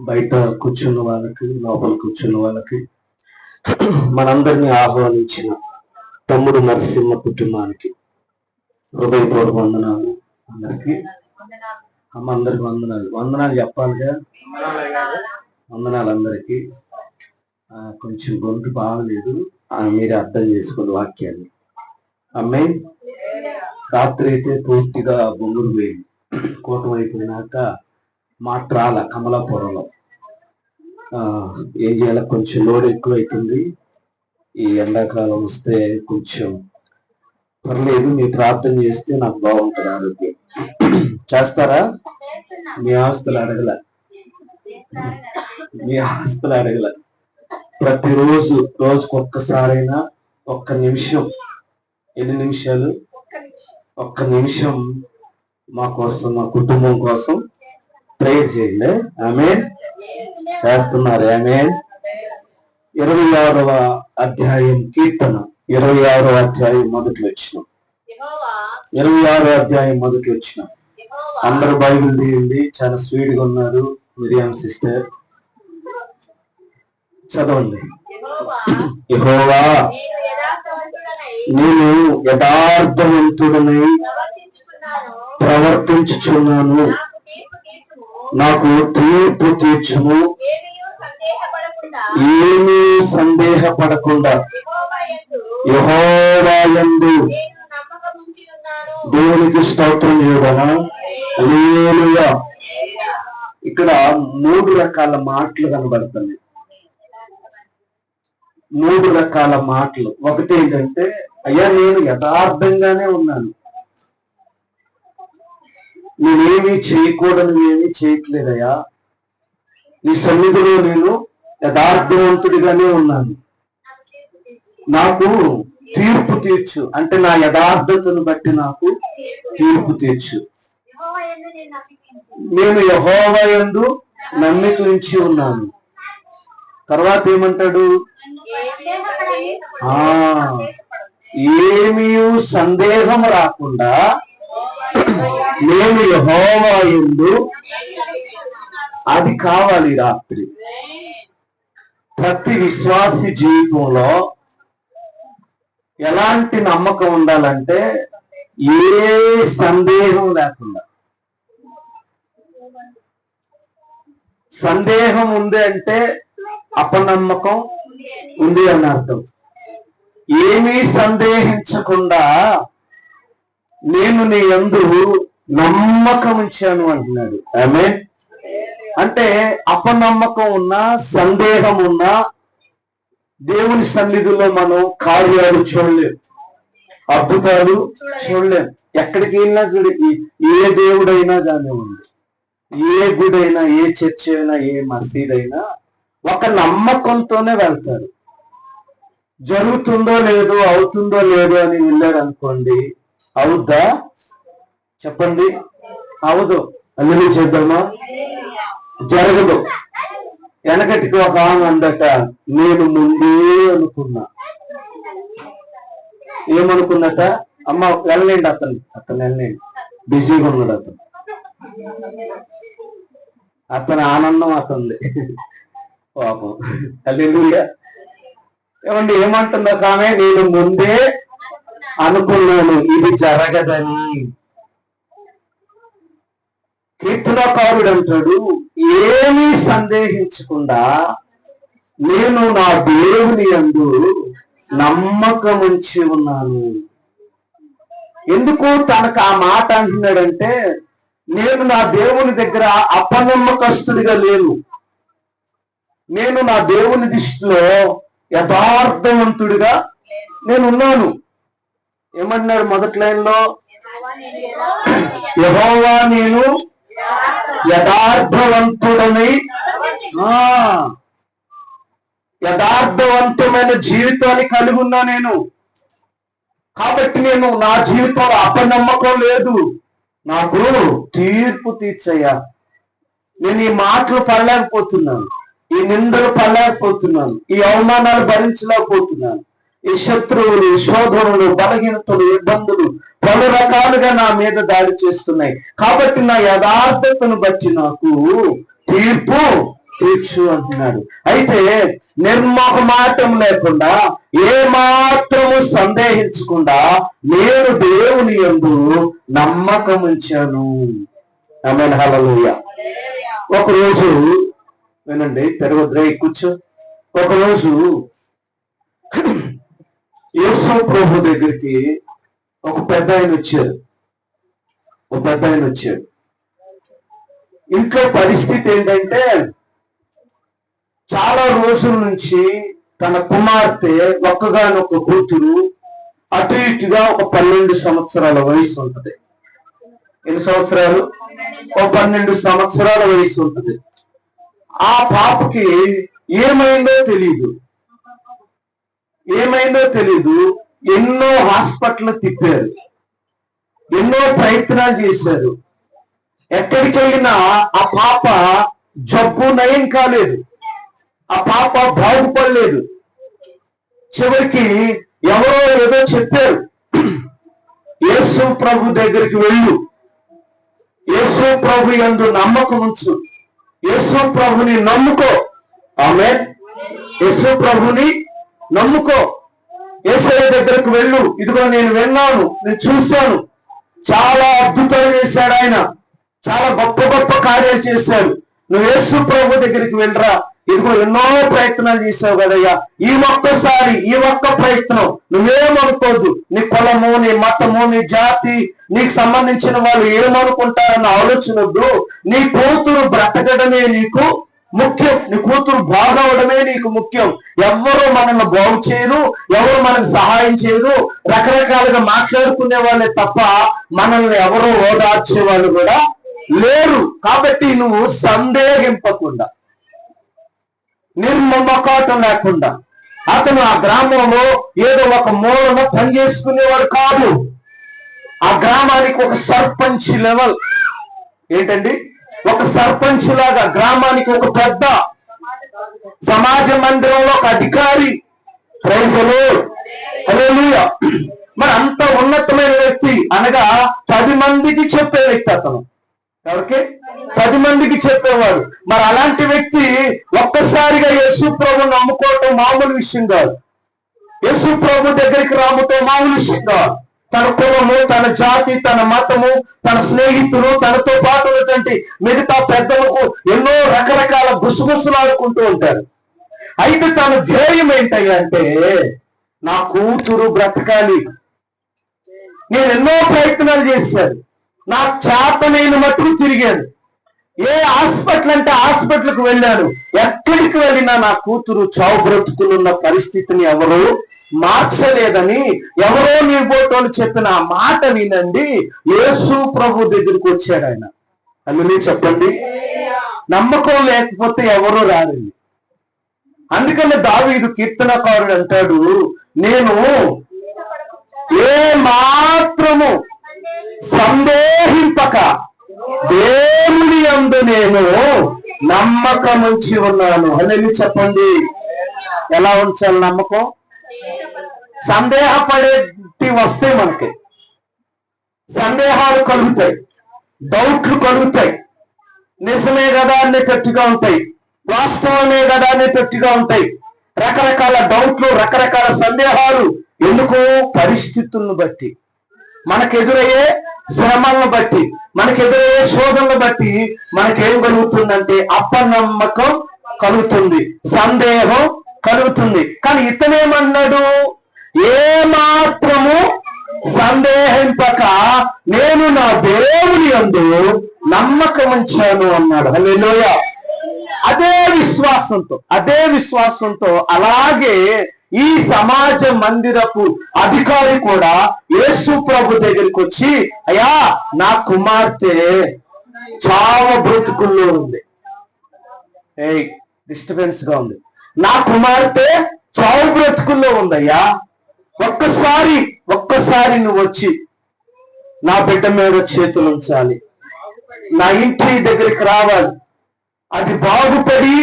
బయట కూర్చున్న వాళ్ళకి, లోపల కూర్చున్న వాళ్ళకి, మనందరినీ ఆహ్వానించిన తమ్ముడు నరసింహ కుటుంబానికి హృదయపూర్వక వందనాలు. అందరికి అందరికి వందనాలు చెప్పాలిగా. వందనాలు అందరికి. కొంచెం గొంతు బాగలేదు, మీరే అర్థం చేసుకున్న వాక్యాన్ని. అమ్మాయి రాత్రి అయితే పూర్తిగా బొంగురు పోయింది. కూటమి అయిపోయినాక మాట్రాల కమలాపురంలో ఏం చేయాలి, కొంచెం లోడ్ ఎక్కువ అవుతుంది. ఈ ఎండాకాలం వస్తే కొంచెం పర్లేదు, మీ ప్రార్థన చేస్తే నాకు బాగుంటుంది ఆరోగ్యం. చేస్తారా? మీ ఆస్తులు అడగల, ప్రతిరోజు రోజుకొక్కసారైనా ఒక్క నిమిషం, ఎన్ని నిమిషాలు, ఒక్క నిమిషం మా కోసం, మా కుటుంబం కోసం ప్రేయర్ చేయండి. ఆమేన్. చేస్తున్నారు? ఆమేన్. 26వ అధ్యాయం కీర్తన, 26వ అధ్యాయం మొదటి వచనం. 26వ అధ్యాయం మొదటి వచనం. అందరూ బైబిల్ తీయండి. చాలా స్వీట్ గా ఉన్నారు మిరియాం సిస్టర్. చదవండి. యెహోవా, నేను యథార్థవంతుడనై ప్రవర్తించుచున్నాను, నాకు తీర్పు తీర్చుము. ఏమీ సందేహపడకుండా యెహోవా యందు దేవునికి స్తోత్రం చేయడమా. హల్లెలూయా. ఇక్కడ 3 రకాల మాటలు కనబడుతున్నాయి. 3 రకాల మాటలు. ఒకటి ఏంటంటే, అయ్యా నేను యథార్థంగానే ఉన్నాను, నేనేమి చేయకూడదు, ఏమీ చేయట్లేదయ్యా, నీ సన్నిధిలో నేను యథార్థవంతుడిగానే ఉన్నాను, నాకు తీర్పు తీర్చు. అంటే నా యథార్థతను బట్టి నాకు తీర్పు తీర్చు. నేను యెహోవా యందు నమ్మిక ఉంచి ఉన్నాను. తర్వాత ఏమంటాడు? ఏమీ సందేహం రాకుండా నేను యెహోవా యందు, అది కావాలి రాత్రి. ప్రతి విశ్వాసి జీవితంలో ఎలాంటి నమ్మకం ఉండాలంటే, ఏ సందేహం లేకుండా. సందేహం ఉంది అంటే అపనమ్మకం ఉంది అని అర్థం. ఏమీ సందేహించకుండా నేను నీ యందు నమ్మకం ఉంచాను అంటున్నాడు. ఆమేన్. అంటే అపనమ్మకం ఉన్నా, సందేహం ఉన్నా దేవుని సన్నిధిలో మనం కార్యాలు చూడలేం, అద్భుతాలు చూడలేం. ఎక్కడికి వెళ్ళినా చూడ, ఏ దేవుడైనా కానివ్వండి, ఏ గుడైనా, ఏ చర్చ్ అయినా, ఏ మసీద్ అయినా ఒక నమ్మకంతోనే వెళ్తారు. జరుగుతుందో లేదో, అవుతుందో లేదో అని వెళ్ళారు అనుకోండి, అవుద్దా? చెప్పండి. అవదు. అన్ని చేద్దామా? జరగదు. వెనకటికి ఒక ఆమె అందట, నేను ముందే అనుకున్నా. ఏమనుకున్నట? అమ్మ వెళ్ళండి, అతను వెళ్ళండి, బిజీగా ఉన్నాడు అతని ఆనందం అతనిది, పాపం. హల్లెలూయా. ఏమండి, ఏమంటుందో ఆమె? నేను ముందే అనుకున్నాను ఇది జరగదని. కీర్తనకారుడు అంటాడు, ఏమీ సందేహించకుండా నేను నా దేవుని యందు నమ్మకం ఉంచి ఉన్నాను. ఎందుకు తనకు ఆ మాట అంటున్నాడంటే, నేను నా దేవుని దగ్గర అపనమ్మకస్తుడిగా లేను, నేను నా దేవుని దృష్టిలో యథార్థవంతుడిగా నేనున్నాను. ఏమంటున్నాడు మొదటి లైన్లో? యెహోవా నేను యథార్థవంతుడనై, యథార్థవంతమైన జీవితాన్ని కలిగి ఉన్నా నేను. కాబట్టి నేను నా జీవితంలో అపనమ్మకం లేదు, నాకు తీర్పు తీర్చయ్యా. నేను ఈ మాటలు పడలేకపోతున్నాను, ఈ నిందలు పడలేకపోతున్నాను, ఈ అవమానాలు భరించలేకపోతున్నాను. ఈ శత్రువులు, శోధనలు, బలహీనతలు, ఇబ్బందులు పలు రకాలుగా నా మీద దాడి చేస్తున్నాయి. కాబట్టి నా యథార్థతను బట్టి నాకు తీర్పు తీర్చు అంటున్నాడు. అయితే నిర్మోహమాటం లేకుండా ఏ మాత్రము సందేహించకుండా నేను దేవుని యందు నమ్మకం ఉంచాను. ఆమేన్, హల్లెలూయా. ఒకరోజు వినండి, తెరవద్రే కూర్చో. ఒకరోజు యేసు ప్రభు దగ్గరికి ఒక పెద్ద ఆయన వచ్చాడు. ఇంట్లో పరిస్థితి ఏంటంటే చాలా రోజుల నుంచి తన కుమార్తె ఒక్కగానొక్క కూతురు అటు ఇటుగా ఒక 12 సంవత్సరాల వయసు ఉంటుంది. ఎన్ని సంవత్సరాలు? ఒక 12 సంవత్సరాల వయసు ఉంటుంది. ఆ పాపకి ఏమైందో తెలీదు. ఎన్నో హాస్పిటల్ తిప్పారు, ఎన్నో ప్రయత్నాలు చేశారు. ఎక్కడికి వెళ్ళినా ఆ పాప జబ్బు నయం కాలేదు, ఆ పాప బాగుపడలేదు. చివరికి ఎవరో ఏదో చెప్పారు, యేసు ప్రభు దగ్గరికి వెళ్ళు, యేసు ప్రభు యందు నమ్మకం ఉంచు, యేసు ప్రభుని నమ్ముకో. ఆమేన్. యేసు ప్రభుని నమ్ముకో, యేసయ్య దగ్గరకు వెళ్ళు. ఇదిగో నేను విన్నాను, నేను చూశాను, చాలా అద్భుతాలు చేశాడు ఆయన, చాలా గొప్ప గొప్ప కార్యాలు చేశాడు. నువ్వు యేసు ప్రభు దగ్గరికి వెళ్ళరా. ఇదిగో ఎన్నో ప్రయత్నాలు చేసావు కదయ్యా, ఈ ఒక్క ప్రయత్నం నువ్వేమనుకోవద్దు. నీ కులము, నీ మతము, నీ జాతి, నీకు సంబంధించిన వాళ్ళు ఏమనుకుంటారన్న ఆలోచన వద్దు. నీ కూతురు బ్రతకడమే నీకు ముఖ్యం, నీ కూతురు బాగవడమే నీకు ముఖ్యం. ఎవరు మనల్ని బాగు చేయరు, ఎవరు మనకు సహాయం చేయరు. రకరకాలుగా మాట్లాడుకునే వాళ్ళే తప్ప మనల్ని ఎవరో ఓదార్చే వాళ్ళు కూడా లేరు. కాబట్టి నువ్వు సందేహింపకుండా, నిర్మమకాటం లేకుండా, అతను ఆ గ్రామంలో ఏదో ఒక మూలన పనిచేసుకునేవాడు కాదు. ఆ గ్రామానికి ఒక సర్పంచ్ లెవెల్ ఏంటండి, ఒక సర్పంచ్ లాగా గ్రామానికి ఒక పెద్ద, సమాజ మందిరంలో ఒక అధికారి. ప్రైజ్ ది లార్డ్, హల్లెలూయా. మరి అంత ఉన్నతమైన వ్యక్తి అనగా 10 మందికి చెప్పే వ్యక్తి అతను. ఎవరికి? 10 మందికి చెప్పేవాడు. మరి అలాంటి వ్యక్తి ఒక్కసారిగా యేసు ప్రభు నమ్ముకోవటం మామూలు విషయం కాదు. యేసు ప్రభు దగ్గరికి రావటం మామూలు విషయం కాదు. తన కులము, తన జాతి, తన మతము, తన స్నేహితులు, తనతో పాటు ఉన్నటువంటి మిగతా పెద్దలకు ఎన్నో రకరకాల గుసగుసలు ఆడుకుంటూ ఉంటారు. అయితే తన ధ్యేయం ఏంటంటే నా కూతురు బ్రతకాలి. నేను ఎన్నో ప్రయత్నాలు చేశాను, నాకు చేతనైన మట్టుకు తిరిగాను. ఏ హాస్పిటల్ అంటే హాస్పిటల్కి వెళ్ళాను. ఎక్కడికి వెళ్ళినా నా కూతురు చావు బ్రతుకులున్న పరిస్థితిని ఎవరు మార్చలేదని ఎవరో నీ బోటోలు చెప్పిన ఆ మాట వినండి, యేసు ప్రభు దగ్గరికి వచ్చాడు ఆయన. అందులో చెప్పండి, నమ్మకం లేకపోతే ఎవరో రారండి. అందుకని దావీదు కీర్తనకారుడు అంటాడు, నేను ఏ మాత్రము సందేహింపక దేవుని యందు నేను నమ్మకం ఉంచి ఉన్నాను. అని చెప్పండి, ఎలా ఉంచాలి నమ్మకం? సందేహపడేటి వస్తే మనకి సందేహాలు కలుగుతాయి, డౌట్లు కలుగుతాయి. నిజమే కదా అనేటట్టుగా ఉంటాయి, వాస్తవమే కదా అనేటట్టుగా ఉంటాయి. రకరకాల డౌట్లు, రకరకాల సందేహాలు. ఎందుకు? పరిస్థితులను బట్టి, మనకెదురయ్యే శ్రమలను బట్టి, మనకెదురయ్యే శోధనను బట్టి మనకేం కలుగుతుందంటే అపనమ్మకం కలుగుతుంది, సందేహం కలుగుతుంది. కానీ ఇతనేమన్నాడు? ఏ మాత్రము సందేహింపక నేను నా దేవుని యందు నమ్మకం ఉంచాను అన్నాడు. హల్లెలూయా. అదే విశ్వాసంతో అలాగే ఈ సమాజ మందిరపు అధికారి కూడా యేసు ప్రభు దగ్గరికి వచ్చి, అయ్యా నా కుమార్తె చావ బ్రతుకుల్లో ఉంది, డిస్టర్బెన్స్ గా ఉంది, నా కుమార్తె చావు బ్రతుకుల్లో ఉందయ్యా, ఒక్కసారి నువ్వు వచ్చి నా బిడ్డ మీద చేతులు ఉంచాలి, నా ఇంటి దగ్గరికి రావాలి, అది బాగుపడి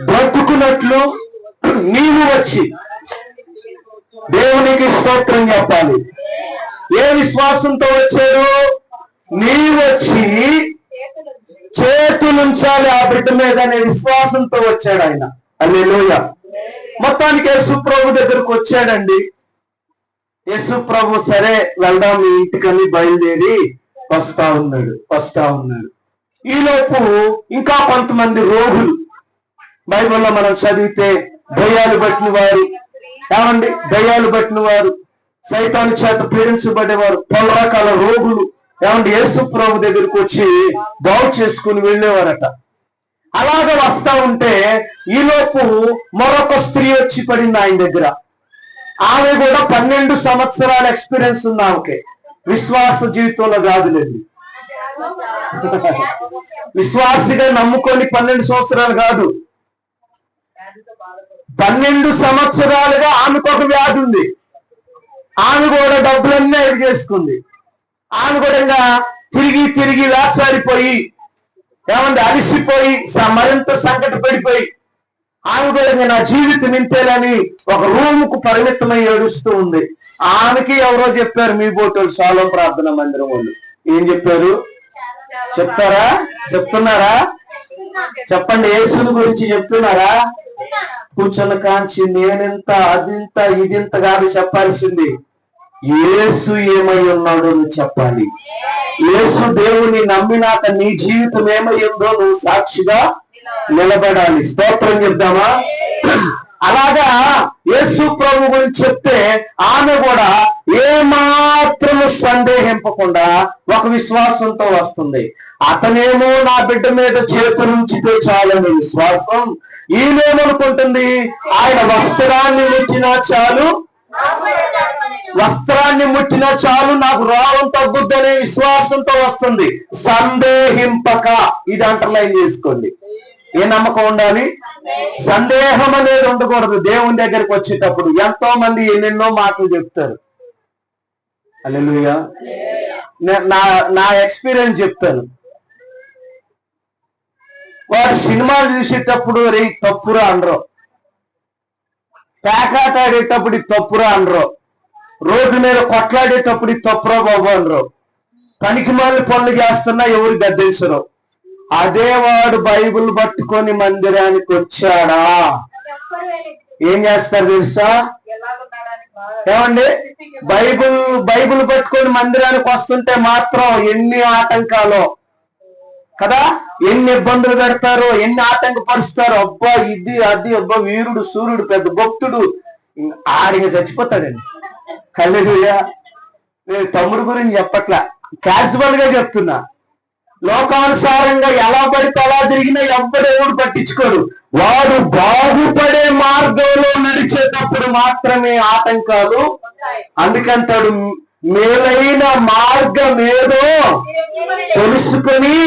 బ్రతుకున్నట్లు నీవు వచ్చి దేవునికి స్తోత్రం చెప్పాలి. ఏ విశ్వాసంతో వచ్చాడు? నీవు వచ్చి చేతులుంచాలి ఆ బిడ్డ మీద అనే విశ్వాసంతో వచ్చాడు ఆయన. హల్లెలూయా. మొత్తానికి యేసు ప్రభు దగ్గరకు వచ్చాడండి. యేసు ప్రభు సరే వెళ్దాం మీ ఇంటికని బయలుదేరి వస్తా ఉన్నాడు. ఈలోపు ఇంకా కొంతమంది రోగులు, బైబిల్లో మనం చదివితే దయ్యాలు పట్టిన వారు, సైతాను చేత పీడించబడేవారు, పలు రకాల రోగులు యేసు ప్రభు దగ్గరికి వచ్చి బాగు చేసుకుని వెళ్ళేవారట. అలాగ వస్తా ఉంటే ఈలోపు మరొక స్త్రీ వచ్చి పడింది ఆయన దగ్గర. ఆమె కూడా 12 సంవత్సరాల ఎక్స్పీరియన్స్ ఉంది ఆమెకి. విశ్వాస జీవితంలో కాదులేదు, విశ్వాసిగా నమ్ముకొని 12 సంవత్సరాలు కాదు, 12 సంవత్సరాలుగా ఆమెకు ఒక వ్యాధి ఉంది. ఆమె కూడా డబ్బులన్నీ ఐదు చేసుకుంది. ఆమె కూడా ఇంకా తిరిగి వేసాడిపోయి అలిసిపోయి మరింత సంకట పడిపోయి ఆమె కూడా నా జీవితం ఇంతేలని ఒక రూముకు పరిమితమై ఏడుస్తూ ఉంది. ఆమెకి ఎవరో చెప్పారు, మీ బోటోళ్ళు షాలోమ్ ప్రార్థన మందిరం వాళ్ళు. ఏం చెప్పారు చెప్తున్నారా? చెప్పండి. యేసుని గురించి చెప్తున్నారా? కూర్చొన్న కాంచి నేనింత అదింత ఇదింత కాదు చెప్పాల్సింది. యేసు ఏమై ఉన్నాడో నువ్వు చెప్పాలి. యేసు దేవుని నమ్మినాక నీ జీవితం ఏమై ఉందో నువ్వు సాక్షిగా నిలబడాలి. స్తోత్రం చెప్దామా? అలాగా యేసు ప్రభు గురించి చెప్తే ఆమె కూడా ఏమాత్రము సందేహింపకుండా ఒక విశ్వాసంతో వస్తుంది. అతనేమో నా బిడ్డ మీద చేతులుంచితే చాలని విశ్వాసం, ఈమెమనుకుంటుంది ఆయన వస్త్రాన్ని ముట్టినా చాలు నాకు రోగం తగ్గుద్దనే విశ్వాసంతో వస్తుంది. సందేహింపక, ఇది అండర్లైన్ చేసుకోండి. ఏ నమ్మకం ఉండాలి? సందేహం అనేది ఉండకూడదు. దేవుని దగ్గరికి వచ్చేటప్పుడు ఎంతో మంది ఎన్నెన్నో మాటలు చెప్తారు. హల్లెలూయా. నా ఎక్స్పీరియన్స్ చెప్తాను. వాడు సినిమాలు చూసేటప్పుడు రే తప్పురా అనరు, పేకాట ఆడేటప్పుడు తప్పురా అనరు, రోడ్డు మీద కొట్లాడేటప్పుడు తప్పురా బాబు అనరు, పనికి మాలిన పనులు చేస్తున్నా ఎవరు గద్దించరు. అదే వాడు బైబిల్ పట్టుకొని మందిరానికి వచ్చాడా ఏం చేస్తారు తెలుసా? ఏమండి, బైబిల్ పట్టుకొని మందిరానికి వస్తుంటే మాత్రం ఎన్ని ఆటంకాలు కదా, ఎన్ని ఇబ్బందులు పెడతారో, ఎన్ని ఆటంకపరుస్తారో. అబ్బా ఇది అది, అబ్బా వీరుడు సూర్యుడు పెద్ద భక్తుడు, ఆడిగా చచ్చిపోతాడండి. హల్లెలూయా. నేను తమ్ముడు గురించి చెప్పట్లా, క్యాజువల్ గా చెప్తున్నా. లోకానుసారంగా ఎలా పడితే అలా తిరిగినా ఎవడు పట్టించుకోడు. వాడు బాగుపడే మార్గంలో నడిచేటప్పుడు మాత్రమే ఆటంకాలు. అందుకంటాడు మేలైన మార్గం ఏదో తెలుసుకొని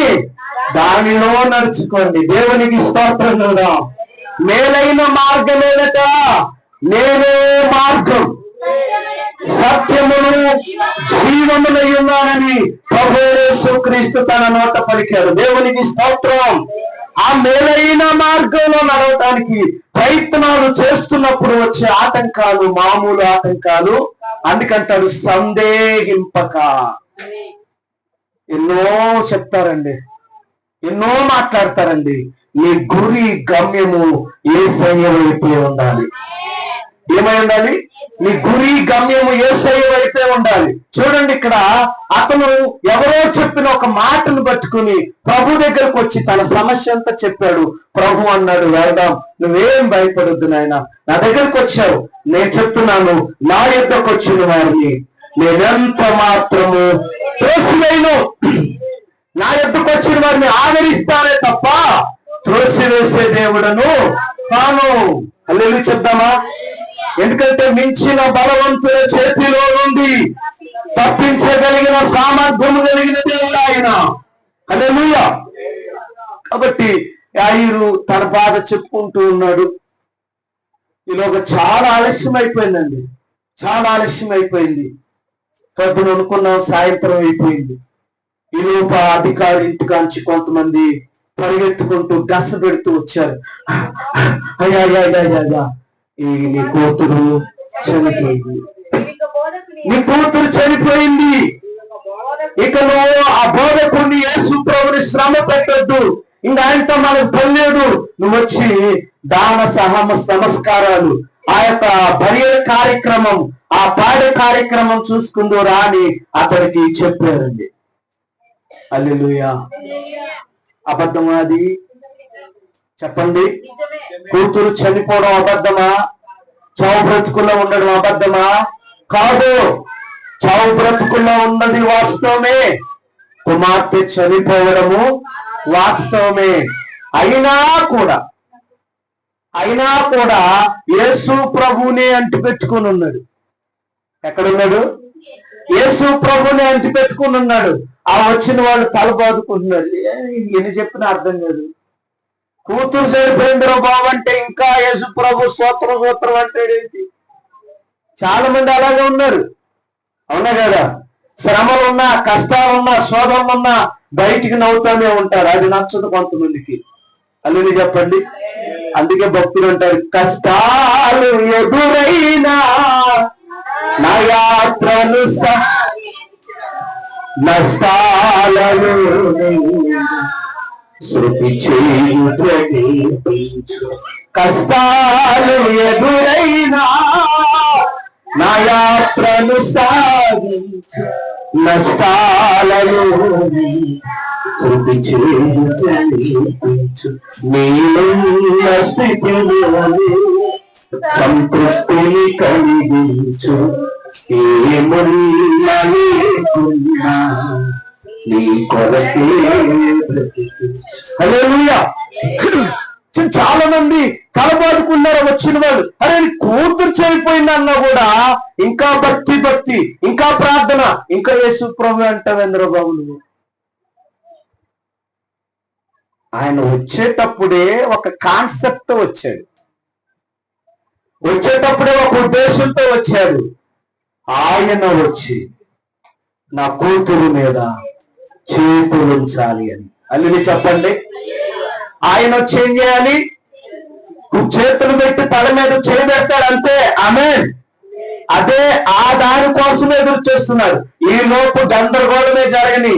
దానిలో నడుచుకోండి. దేవునికి స్తోత్రం కదా. మేలైన మార్గం ఏదట? నేనే మార్గం, సత్యమును జీవమునై ఉన్నానని ప్రభువు యేసుక్రీస్తు తన నోట పలికాడు. దేవునికి స్తోత్రం. ఆ మేలైన మార్గంలో నడవటానికి ప్రయత్నాలు చేస్తున్నప్పుడు వచ్చే ఆటంకాలు మామూలు ఆటంకాలు. అందుకంటాడు సందేహింపక. ఎన్నో చెప్తారండి, ఎన్నో మాట్లాడతారండి. నీ గురి గమ్యము యేసయ్య వైపే ఉండాలి. ఏమై ఉండాలి? నీ గురి గమ్యము యేసయ్య వైపే ఉండాలి. చూడండి, ఇక్కడ అతను ఎవరో చెప్పిన ఒక మాటను పట్టుకుని ప్రభు దగ్గరకు వచ్చి తన సమస్య అంతా చెప్పాడు. ప్రభు అన్నాడు, వెళ్దాం, నువ్వేం భయపడొద్దు నాయన, నా దగ్గరకు వచ్చావు, నేను చెప్తున్నాను, నా యొద్దకు వచ్చిన వారిని నేనెంత మాత్రము త్రోసివేయను. నా యొద్దకు వచ్చిన వారిని ఆదరిస్తానే తప్ప త్రోసివేసే దేవుడను కాను. హల్లెలూయా చెప్దామా? ఎందుకంటే మించిన బలవంతుల చేతిలో నుండి తప్పించగలిగిన సామర్థ్యము కలిగిన దేవుడు ఆయన. హల్లెలూయా. కాబట్టి యాయిరు తన బాధ చెప్పుకుంటూ ఉన్నాడు. ఈలోగా చాలా ఆలస్యం అయిపోయిందండి, చాలా ఆలస్యం అయిపోయింది. పొద్దున అనుకున్నాం, సాయంత్రం అయిపోయింది. ఈలోపు అధికారి ఇంటికాంచి కొంతమంది పరిగెత్తుకుంటూ గస పెడుతూ వచ్చారు. అయ్యా, నీ కూతురు చనిపోయింది, నీ కూతురు చనిపోయింది. ఇక నువ్వు ఆ బోధకుడిని యేసు ప్రభుని శ్రమ పెట్టొద్దు, ఇంకా ఆయనతో మనకు పొందేడు, నువ్వు వచ్చి దాన సంస్కారాలు, ఆ యొక్క బరియల కార్యక్రమం, ఆ పాడే కార్యక్రమం చూసుకుందూరా అని అతనికి చెప్పారండి. హల్లెలూయా. అబద్ధమా అది? చెప్పండి. కూతురు చనిపోవడం అబద్ధమా? చావు బ్రతుకుల్లో ఉండడం అబద్ధమా? కాదు. చావు బ్రతుకుల్లో ఉన్నది వాస్తవమే, కుమార్తె చనిపోవడము వాస్తవమే. అయినా కూడా యేసు ప్రభునే అంటి పెట్టుకుని ఉన్నాడు. ఎక్కడున్నాడు? యేసు ప్రభునే అంటి పెట్టుకుని ఉన్నాడు. ఆ వచ్చిన వాళ్ళు తల బాదుకుంటున్నారు. ఎన్ని చెప్పినా అర్థం కాదు. కూతురు సరిపోయిందిరో బాబు అంటే ఇంకా యేసు ప్రభు స్తోత్రం అంటాడేంటి? చాలా మంది అలాగే ఉన్నారు, అవునా కదా? శ్రమలున్నా, కష్టాలున్నా, శోధనలున్నా బయటికి నవ్వుతూనే ఉంటారు. అది నచ్చదు కొంతమందికి. అల్లుని చెప్పండి. అందుకే భక్తులు అంటారు, కష్టాలు ఎదురైనా నా యాత్రను నష్టాలను శృతి చేయించు. కష్టాలు ఎదురైనా నా యాత్రను సాగించు, నష్టాలను శృతి చేయించు. నీలున్న స్థితిలోనే సంతృప్తిని కలిగించు. ఏమున్నా లేకున్నా నీ కొరకే. హల్లెలూయా. చాలా మంది కలబాదుకున్నారు వచ్చిన వాళ్ళు. అరే కూతురు చనిపోయిందన్నా కూడా ఇంకా భక్తి, ఇంకా ప్రార్థన, ఇంకా యేసు ప్రభు అంటావేంద్ర బాబు నువ్వు. ఆయన వచ్చేటప్పుడే ఒక కాన్సెప్ట్ వచ్చాడు, వచ్చేటప్పుడే ఒక ఉద్దేశంతో వచ్చాడు. ఆయన వచ్చి నా కూతురు మీద చేతులు ఉంచాలి అని. అల్లుని చెప్పండి. ఆయన వచ్చి ఏం చేయాలి? చేతులు పెట్టి తల మీద చేయబెడతాడు అంతే. ఆమేన్. అదే ఆ దాని కోసం ఎదురు చేస్తున్నారు. ఈ లోపు గందరగోళమే జరగని,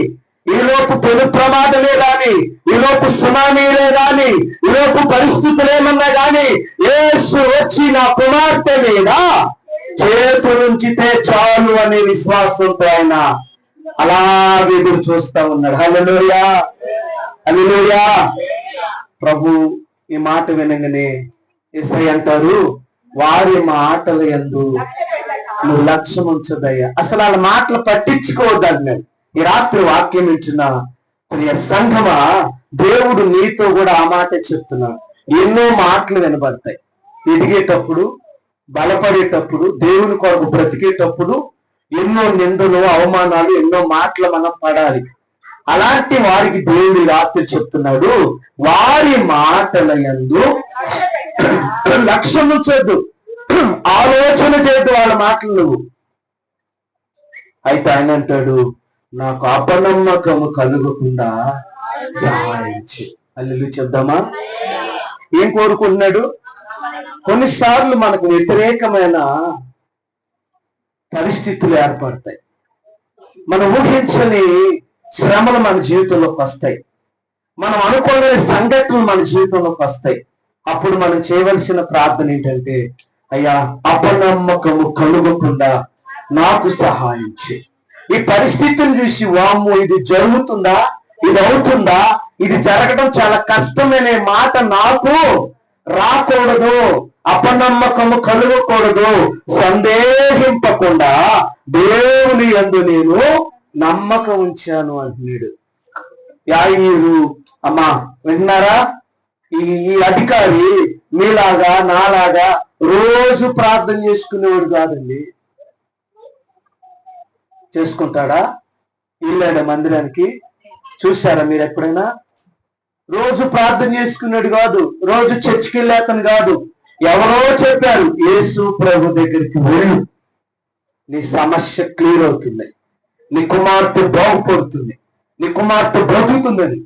ఈ లోపు పెను ప్రమాదమే గాని, ఈ లోపు సునామీలే గాని, ఈ లోపు పరిస్థితులు ఏమన్నా గాని యేసు వచ్చి నా కుమార్తె మీద చేతులుంచితే చాలు అనే విశ్వాసంతో ఆయన అలాగే ఎదురు చూస్తా ఉన్నాడు. హల్లెలూయా, హల్లెలూయా. ప్రభు ఈ మాట వినగానే యేసయ్య అంటారు, వారి మాటల యందు నువ్వు లక్ష్యం ఉంచదయ్యా. అసలు వాళ్ళ మాటలు పట్టించుకోవద్దన్నాడు. ఈ రాత్రి వాక్యం వింటున్న ప్రియ సంఘమా, దేవుడు నీతో కూడా ఆ మాట చెప్తున్నాడు. ఎన్నో మాటలు వినబడతాయి. ఎదిగేటప్పుడు, బలపడేటప్పుడు, దేవుని కొరకు బ్రతికేటప్పుడు ఎన్నో నిందలు, అవమానాలు, ఎన్నో మాటలు మనం పడాలి. అలాంటి వారికి దేవుడి రాత్రి చెప్తున్నాడు, వారి మాటల యందు లక్ష్యం ఉంచొద్దు, ఆలోచన చేయద్దు వాళ్ళ మాటలు నువ్వు. అయితే ఆయన అంటాడు, నాకు అపనమ్మకము కలుగకుండా సహాయించి. అల్లు చెప్దామా? ఏం కోరుకుంటున్నాడు? కొన్నిసార్లు మనకు వ్యతిరేకమైన పరిస్థితులు ఏర్పడతాయి. మనం ఊహించని శ్రమలు మన జీవితంలోకి వస్తాయి. మనం అనుకోని సంఘటనలు మన జీవితంలోకి వస్తాయి. అప్పుడు మనం చేయవలసిన ప్రార్థన ఏంటంటే, అయ్యా అపనమ్మకము కలుగకుండా నాకు సహాయించి. ఈ పరిస్థితిని చూసి వామ్మో ఇది జరుగుతుందా, ఇది అవుతుందా, ఇది జరగడం చాలా కష్టమనే మాట నాకు రాకూడదు, అపనమ్మకము కలుగకూడదు. సందేహింపకుండా దేవుని యందు నేను నమ్మకం ఉంచాను అంటున్నాడు. యాయీరు అమ్మా విన్నారా? ఈ అధికారి మీలాగా నాలాగా రోజు ప్రార్థన చేసుకునేవాడు కాదండి. చేసుకుంటాడా? వెళ్ళాడా మందిరానికి? చూశారా మీరు ఎప్పుడైనా? రోజు ప్రార్థన చేసుకున్నాడు కాదు, రోజు చర్చికి వెళ్ళే అతను కాదు. ఎవరో చెప్పారు, యేసు ప్రభు దగ్గరికి వెళ్ళు, నీ సమస్య క్లియర్ అవుతుంది, నీ కుమార్తె బాగుపడుతుంది, నీ కుమార్తె బ్రతుకుతుందని.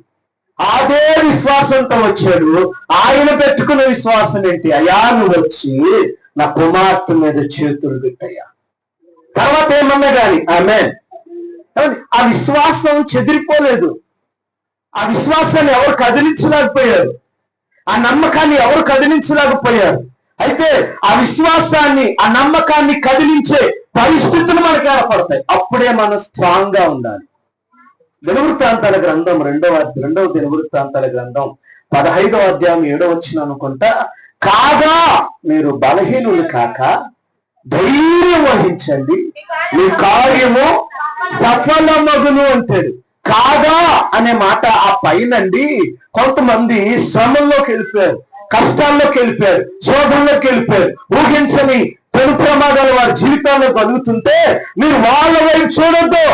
అదే విశ్వాసంతో వచ్చాడు. ఆయన పెట్టుకున్న విశ్వాసం ఏంటి? అయ్యా నువ్వు వచ్చి నా కుమార్తె మీద చేతులు పెట్టయ్యా. తర్వాత ఏమన్నా కానీ ఆమెన్. ఆ విశ్వాసం చెదిరిపోలేదు. ఆ విశ్వాసాన్ని ఎవరు కదిలించలేకపోయారు. ఆ నమ్మకాన్ని ఎవరు కదిలించలేకపోయారు. అయితే ఆ విశ్వాసాన్ని, ఆ నమ్మకాన్ని కదిలించే పరిస్థితులు మనకు ఏర్పడతాయి. అప్పుడే మనం స్ట్రాంగ్ గా ఉండాలి. దినవృత్తాంతాల గ్రంథం రెండవ దినవృత్తాంతాల గ్రంథం 15వ అధ్యాయం 7వ వచనం అనుకుంటా, కాగా మీరు బలహీనులు కాక ధైర్యం వహించండి, మీ కార్యము సఫలమగును అంటాడు. కాగా అనే మాట ఆ పైనండి కొంతమంది శ్రమంలోకి వెళ్ళిపోయారు, కష్టాల్లోకి వెళ్ళిపోయారు, శోధనలోకి వెళ్ళిపోయారు. ఊహించని పెను ప్రమాదాలు వారి జీవితాల్లో కలుగుతుంటే మీరు వాళ్ళ వైపు చూడొద్దు.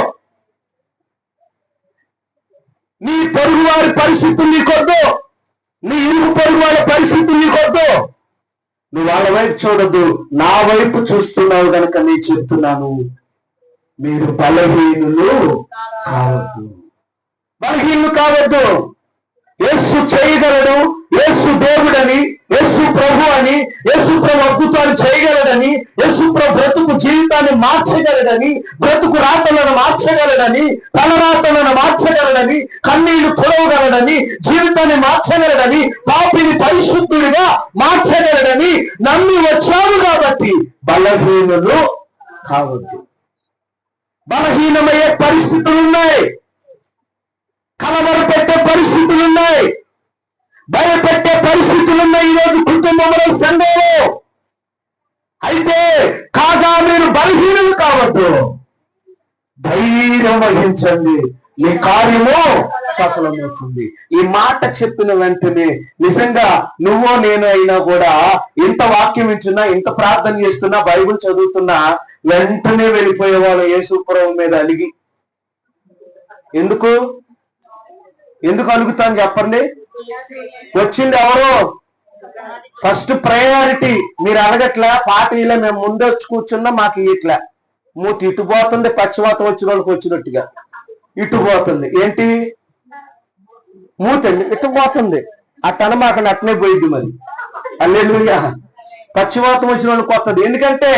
నీ పొరుగు వారి పరిస్థితులు నీకొద్దు, నీ ఇరుగు పొరుగు వాళ్ళ పరిస్థితులు నీకొద్దు. నువ్వు వాళ్ళ వైపు చూడొద్దు, నా వైపు చూస్తున్నావు గనక నేను చెప్తున్నాను, మీరు బలహీనులు కావద్దు. బలహీనులు కావద్దు. యేసు చేయగలడు, యేసు దేవుడని, యేసు ప్రభు అని, యేసు ప్రభు అద్భుతాలు చేయగలడని, యేసు ప్రభు బ్రతుకు జీవితాన్ని మార్చగలడని, బ్రతుకు రాతలను మార్చగలడని, తలరాతలను మార్చగలడని, కన్నీళ్లు తొలవగలడని, జీవితాన్ని మార్చగలడని, పాపిని పరిశుద్ధుడిగా మార్చగలడని నమ్మి వచ్చాము. కాబట్టి బలహీనులు కావద్దు. బలహీనమయ్యే పరిస్థితులున్నాయి, కలవరపెట్టే పరిస్థితులున్నాయి, భయపెట్టే పరిస్థితులున్నాయి ఈరోజు కుటుంబంలో, సంఘంలో. అయితే కాగా మీరు బలహీనులు కావద్దు, ధైర్యం వహించండి, మీ కార్యము సఫలమవుతుంది. ఈ మాట చెప్పిన వెంటనే నిజంగా నువ్వో నేను అయినా కూడా ఇంత వాక్యం వింటున్నా, ఇంత ప్రార్థన చేస్తున్నా, బైబిల్ చదువుతున్నా వెంటనే వెళ్ళిపోయేవాళ్ళు యేసు ప్రభువు మీద అలిగి. ఎందుకు అలుగుతాను చెప్పండి? వచ్చింది ఎవరు? First priority. మీరు అడగట్లే, పాట ఇలా మేము ముందు వచ్చి కూర్చున్నా మాకు ఇట్లా మూతి ఇటు పోతుంది, పచ్చివాత వచ్చిన వాళ్ళకి వచ్చినట్టుగా ఇటు పోతుంది. ఏంటి మూతండి ఇటు పోతుంది, అట్టన మాకు అట్నే పోయింది. మరి హల్లెలూయా. పచ్చివాతం వచ్చిన వాళ్ళకి వస్తుంది, ఎందుకంటే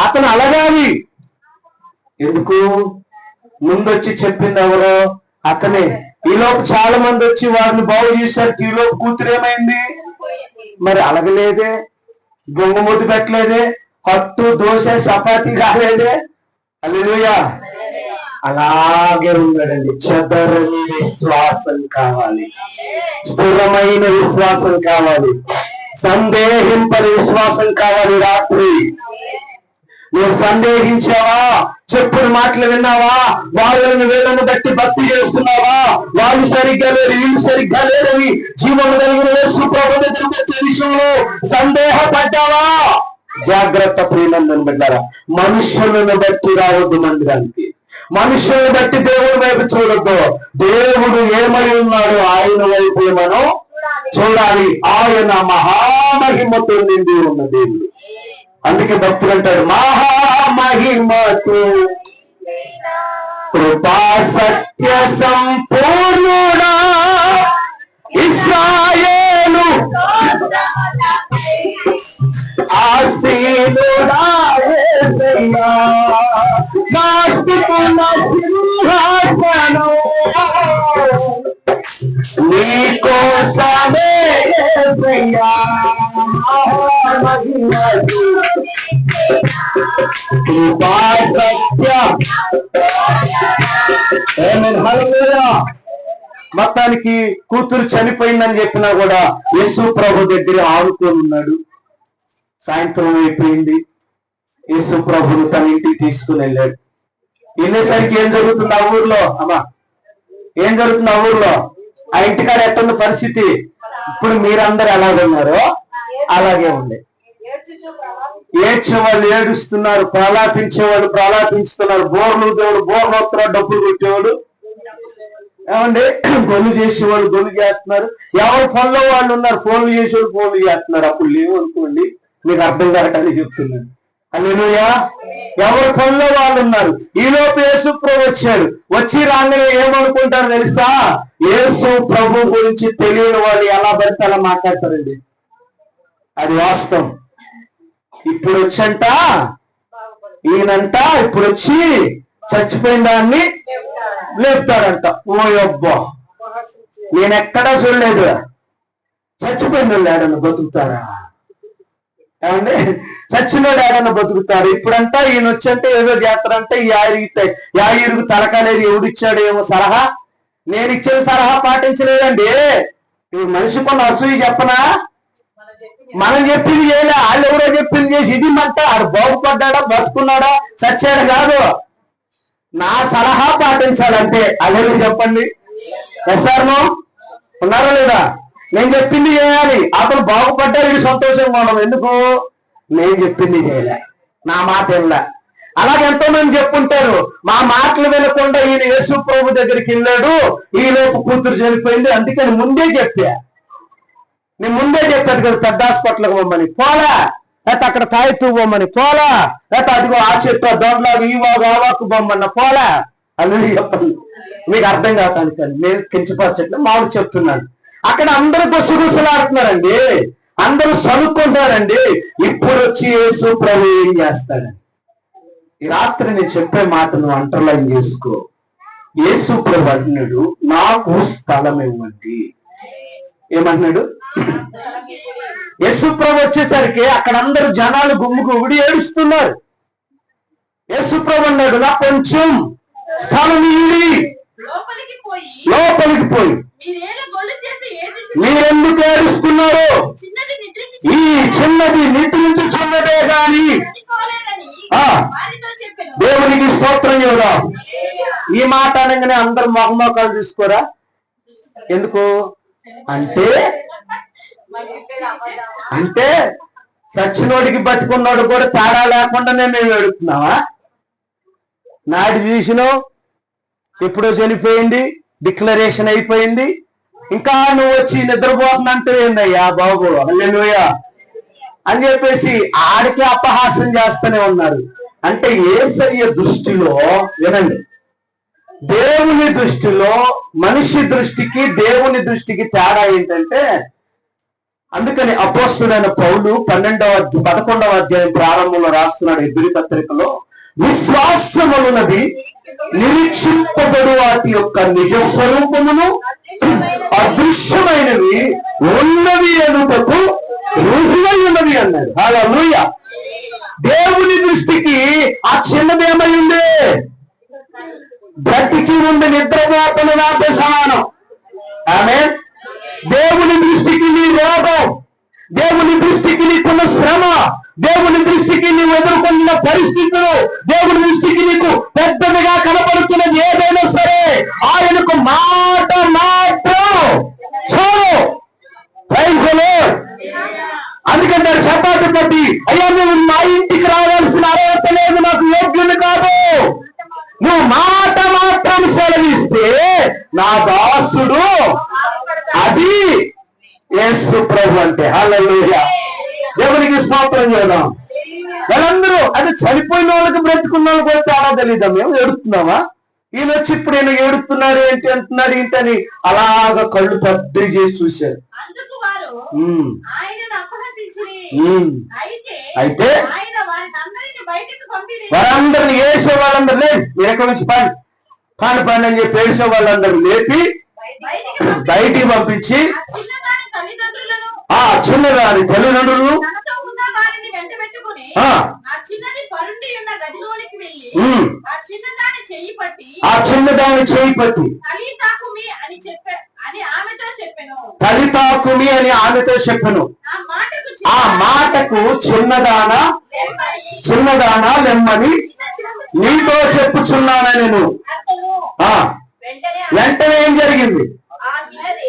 అతను అలగాలి. ఎందుకు? ముందొచ్చి చెప్పింది ఎవరో? అతనే. ఈలోపు చాలా మంది వచ్చి వారిని బాగు చేశారు. ఈలోపు కూతురు ఏమైంది? మరి అలగలేదే, గొంగమూతి పెట్టలేదే, హట్టు దోశ చపాతీ కాలేదే. హల్లెలూయా. అలాగే ఉన్నాడండి. చెదరని విశ్వాసం కావాలి, స్థిరమైన విశ్వాసం కావాలి, సందేహింపని విశ్వాసం కావాలి. రాత్రి నువ్వు సందేహించావా? చెప్పుడు మాటలు విన్నావా? వాళ్ళని వీళ్ళని బట్టి భక్తి చేస్తున్నావా? వాళ్ళు సరిగ్గా లేరు, వీళ్ళు సరిగ్గా లేరని జీవము కలిగిన యేసు ప్రభువు దగ్గరికి వచ్చే విషయంలో సందేహపడ్డావా? జాగ్రత్త ప్రియనందన బిడ్డారా. మనుషులను బట్టి రావద్దు మందిరానికి, మనుషులను బట్టి దేవుడి వైపు చూడొద్దు. దేవుడు ఏమై ఉన్నాడు ఆయన వైపు మనం చూడాలి. ఆయన మహామహిమతో నిండి ఉన్న దేవుడు. అందుకే భక్తులు అంటాడు, మహామహిమతో కృపా సత్య సంపూర్ణుడా ఇశ్రాయేలు ఆసీనుడా యేసయ్యా, నాస్తికుల సింహాసనం నీకోసమే యేసయ్యా, కృపా సత్య. మొత్తానికి కూతురు చనిపోయిందని చెప్పినా కూడా యేసు ప్రభు దగ్గర ఆడుకొని ఉన్నాడు. సాయంత్రం అయిపోయింది, యేసు ప్రభును తన ఇంటికి తీసుకుని వెళ్ళాడు. వెళ్ళేసరికి ఏం జరుగుతుంది ఆ ఊర్లో? అమ్మా, ఏం జరుగుతుంది ఆ ఊర్లో? ఆ ఇంటికాడ ఎట్టుంది పరిస్థితి? ఇప్పుడు మీరందరూ ఎలాగున్నారో అలాగే ఉంది. ఏడ్చేవాళ్ళు ఏడుస్తున్నారు, ప్రలాపించేవాళ్ళు ప్రలాపించుతున్నారు, బోర్లు దేవుడు బోర్లు వస్తున్నారు, డబ్బులు కొట్టేవాడు ఏమండి, గొల్లు చేసేవాళ్ళు గొల్లు చేస్తున్నారు. ఎవరు ఫోన్లో వాళ్ళు ఉన్నారు, ఫోన్లు చేసేవాళ్ళు ఫోన్లు చేస్తున్నారు. అప్పుడు లేవు అనుకోండి, మీకు అర్థం కావటానికి చెప్తున్నాను. హల్లెలూయా. ఎవరు పనిలో వాళ్ళు ఉన్నారు. ఈలోపు యేసు ప్రభు వచ్చాడు. వచ్చి రాగానే ఏమనుకుంటారు తెలుసా? యేసు ప్రభు గురించి తెలియని వాళ్ళు ఎలా పడితే అలా మాట్లాడతారండి. అది వాస్తవం. ఇప్పుడు వచ్చంట ఈయనంట ఇప్పుడు వచ్చి చచ్చిపోయిన దాన్ని లేపుతాడంట. ఓ అబ్బా, నేనెక్కడా చూడలేదు. చచ్చిపోయిన వాళ్ళు ఏడన్నా బతుకుతారా? ఏమండి, చచ్చినోడు ఏడన్నా బతుకుతారు? ఇప్పుడంట ఈయన వచ్చంటే ఏదో చేస్తారంటే ఈ యాయిరుగు తలకనేది ఎవడిచ్చాడు ఏమో సలహా. నేను ఇచ్చిన సలహా పాటించలేదండి. ఇప్పుడు మనిషి కొన్ని అసూయ చెప్పనా? మనం చెప్పింది చేయలే, వాళ్ళు ఎవరో చెప్పింది చేసి ఇది మంట. ఆడు బాగుపడ్డా బతుకున్నాడా చచ్చాడు కాదు, నా సలహా పాటించాలంటే. అదే చెప్పండి, ఎస్ఆర్నో ఉన్నారా లేదా? నేను చెప్పింది చేయాలి. అతను బాగుపడ్డా వీడు సంతోషంగా ఉండదు. ఎందుకు? నేను చెప్పింది చేయలే, నా మాట వినలే. అలాగే ఎంతో మంది చెప్పుంటారు, మా మాటలు వినకుండా ఈయన యేసు ప్రభు దగ్గరికి వెళ్ళాడు, ఈ లోపు కూతురు చనిపోయింది, అందుకని ముందే చెప్పా. నేను ముందే చెప్పాను కదా, పెద్ద హాస్పిటల్కి పోమని. పోలా, లేకపోతే అక్కడ తాయితూ పోమని పోలా, లేకపోతే అదిగో ఆ చెట్టు దొండలాగా ఈ వాగు ఆ వాకు బొమ్మన్న పోలా. అని చెప్పండి, మీకు అర్థం కావటానికి. నేను కించపరచట్లేదు, మామూలు చెప్తున్నాను. అక్కడ అందరూ గుసగుసలాడుతున్నారండి, అందరూ సనుక్కుంటారండి. ఇప్పుడు వచ్చి యేసు ప్రభు ఏం చేస్తాడని ఈ రాత్రి నేను చెప్పే మాటను అండర్లైన్ చేసుకో. యేసు ప్రభు అంటున్నాడు, నాకు స్థలం ఇవ్వండి. ఏమంటున్నాడు? యేసు ప్రభు వచ్చేసరికి అక్కడ అందరూ జనాలు గుమ్ముగుడి ఏడుస్తున్నారు. యేసు ప్రభు అన్నాడు, నాకు కొంచెం స్థలం ఇవ్వండి. లోపలికి పోయి మీరెందుకు ఏడుస్తున్నారు? ఈ చిన్నది నిద్రించుచున్నదే గాని దేవునికి స్తోత్రం చెబుదాం. ఈ మాట అనగానే అందరు మొహమోకాలు తీసుకోరా? ఎందుకు అంటే సచ్చినోడికి బతికున్నాడు కూడా తేడా లేకుండానే మేము ఏడుతున్నావా? నాటి చూసినావు, ఎప్పుడో చనిపోయింది, డిక్లరేషన్ అయిపోయింది, ఇంకా నువ్వు వచ్చి నిద్రపోతుందంటే ఏందయ్యా బాబు, హల్లెలూయా అని చెప్పేసి ఆడికి అపహాసం చేస్తూనే ఉన్నారు. అంటే యేసయ్య దృష్టిలో, వినండి, దేవుని దృష్టిలో మనిషి దృష్టికి దేవుని దృష్టికి తేడా ఏంటంటే, అందుకని అపోస్తులైన పౌలు 11వ అధ్యాయం ప్రారంభంలో రాస్తున్నాడు హెబ్రీ పత్రికలో, విశ్వాసమున్నది నిరీక్షింపబడు వాటి యొక్క నిజ స్వరూపమును అదృశ్యమైనవి ఉన్నవి అనుటకు రుజువై ఉన్నవి అన్నాడు. హల్లెలూయా. దేవుని దృష్టికి ఆ చిన్నదేమైంది? బ్రతికి ఉండి నిద్రపోతున్న నాతో సమానం. ఆమేన్. దేవుని దృష్టికి నీ రోగం, దేవుని దృష్టికి నీకున్న శ్రమ, దేవుని దృష్టికి నీవు ఎదుర్కొన్న పరిస్థితులు, దేవుని దృష్టికి నీకు పెద్దదిగా కనపడుతున్నది ఏదైనా సరే ఆయనకు మాట చాలు. Praise the lord. అందుకంటే శతాబ్ది పట్టి, అయ్యా నువ్వు మా ఇంటికి రావాల్సిన అర్హత లేదు, నాకు యోగ్యుని కాదు, నువ్వు మాట మాత్రం సెలవిస్తే నా దాసుడు. అది యేసు ప్రభు అంటే. హల్లెలూయా. దేవునికి స్తోత్రం చేద్దాం. వాళ్ళందరూ అంటే చనిపోయిన వాళ్ళకి బ్రతుకున్న వాళ్ళు కూడా తేడా తెలీదా? మేము ఏడుతున్నామా? ఈయన వచ్చి ఇప్పుడు ఈయన ఏడుతున్నారు ఏంటి అంటున్నారు ఏంటని అలాగా కళ్ళు పెద్ద చేసి చూశారు. అయితే వారందరిని వేసే వాళ్ళందరూ లేదు, ఎక్కడి నుంచి పని అని చెప్పి వేసే వాళ్ళందరూ లేపి బయటికి పంపించి ఆ చిన్నదాని తల్లిదండ్రులు ఆ చిన్నదాని చేయి పట్టి తలితాకుమి అని ఆమెతో చెప్పెను. ఆ మాటకు చిన్నదానా లెమ్మని నీతో చెప్పుచున్నానా నేను. వెంటనే ఏం జరిగింది?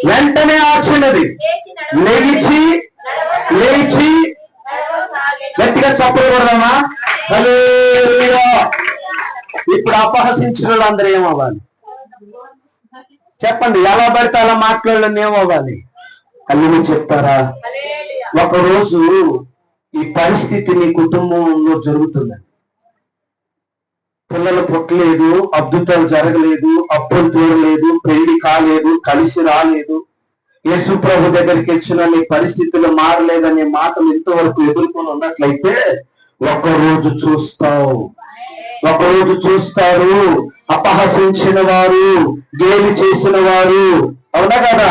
వెంటనే ఆ చిన్నది లేచి గట్టిగా చప్పలు కొడదామా? హల్లెలూయా. ఇప్పుడు అపహసించిన వాళ్ళందరూ ఏమవ్వాలి చెప్పండి? ఎలా పడితే అలా మాట్లాడాలని ఏమవ్వాలి? అల్లు చెప్తారా? ఒకరోజు ఈ పరిస్థితి నీ కుటుంబంలో జరుగుతుందండి. పిల్లలు పుట్టలేదు, అద్భుతాలు జరగలేదు, అప్పులు తీరలేదు, పెళ్లి కాలేదు, కలిసి రాలేదు, యేసు ప్రభు దగ్గరికి వచ్చిన నీ పరిస్థితులు మారలేదనే మాటలు ఇంతవరకు ఎదుర్కొని ఉన్నట్లయితే ఒక్కరోజు చూస్తావు. ఒకరోజు చూస్తారు అపహసించిన వారు, గేలి చేసిన వారు, అవునా కదా?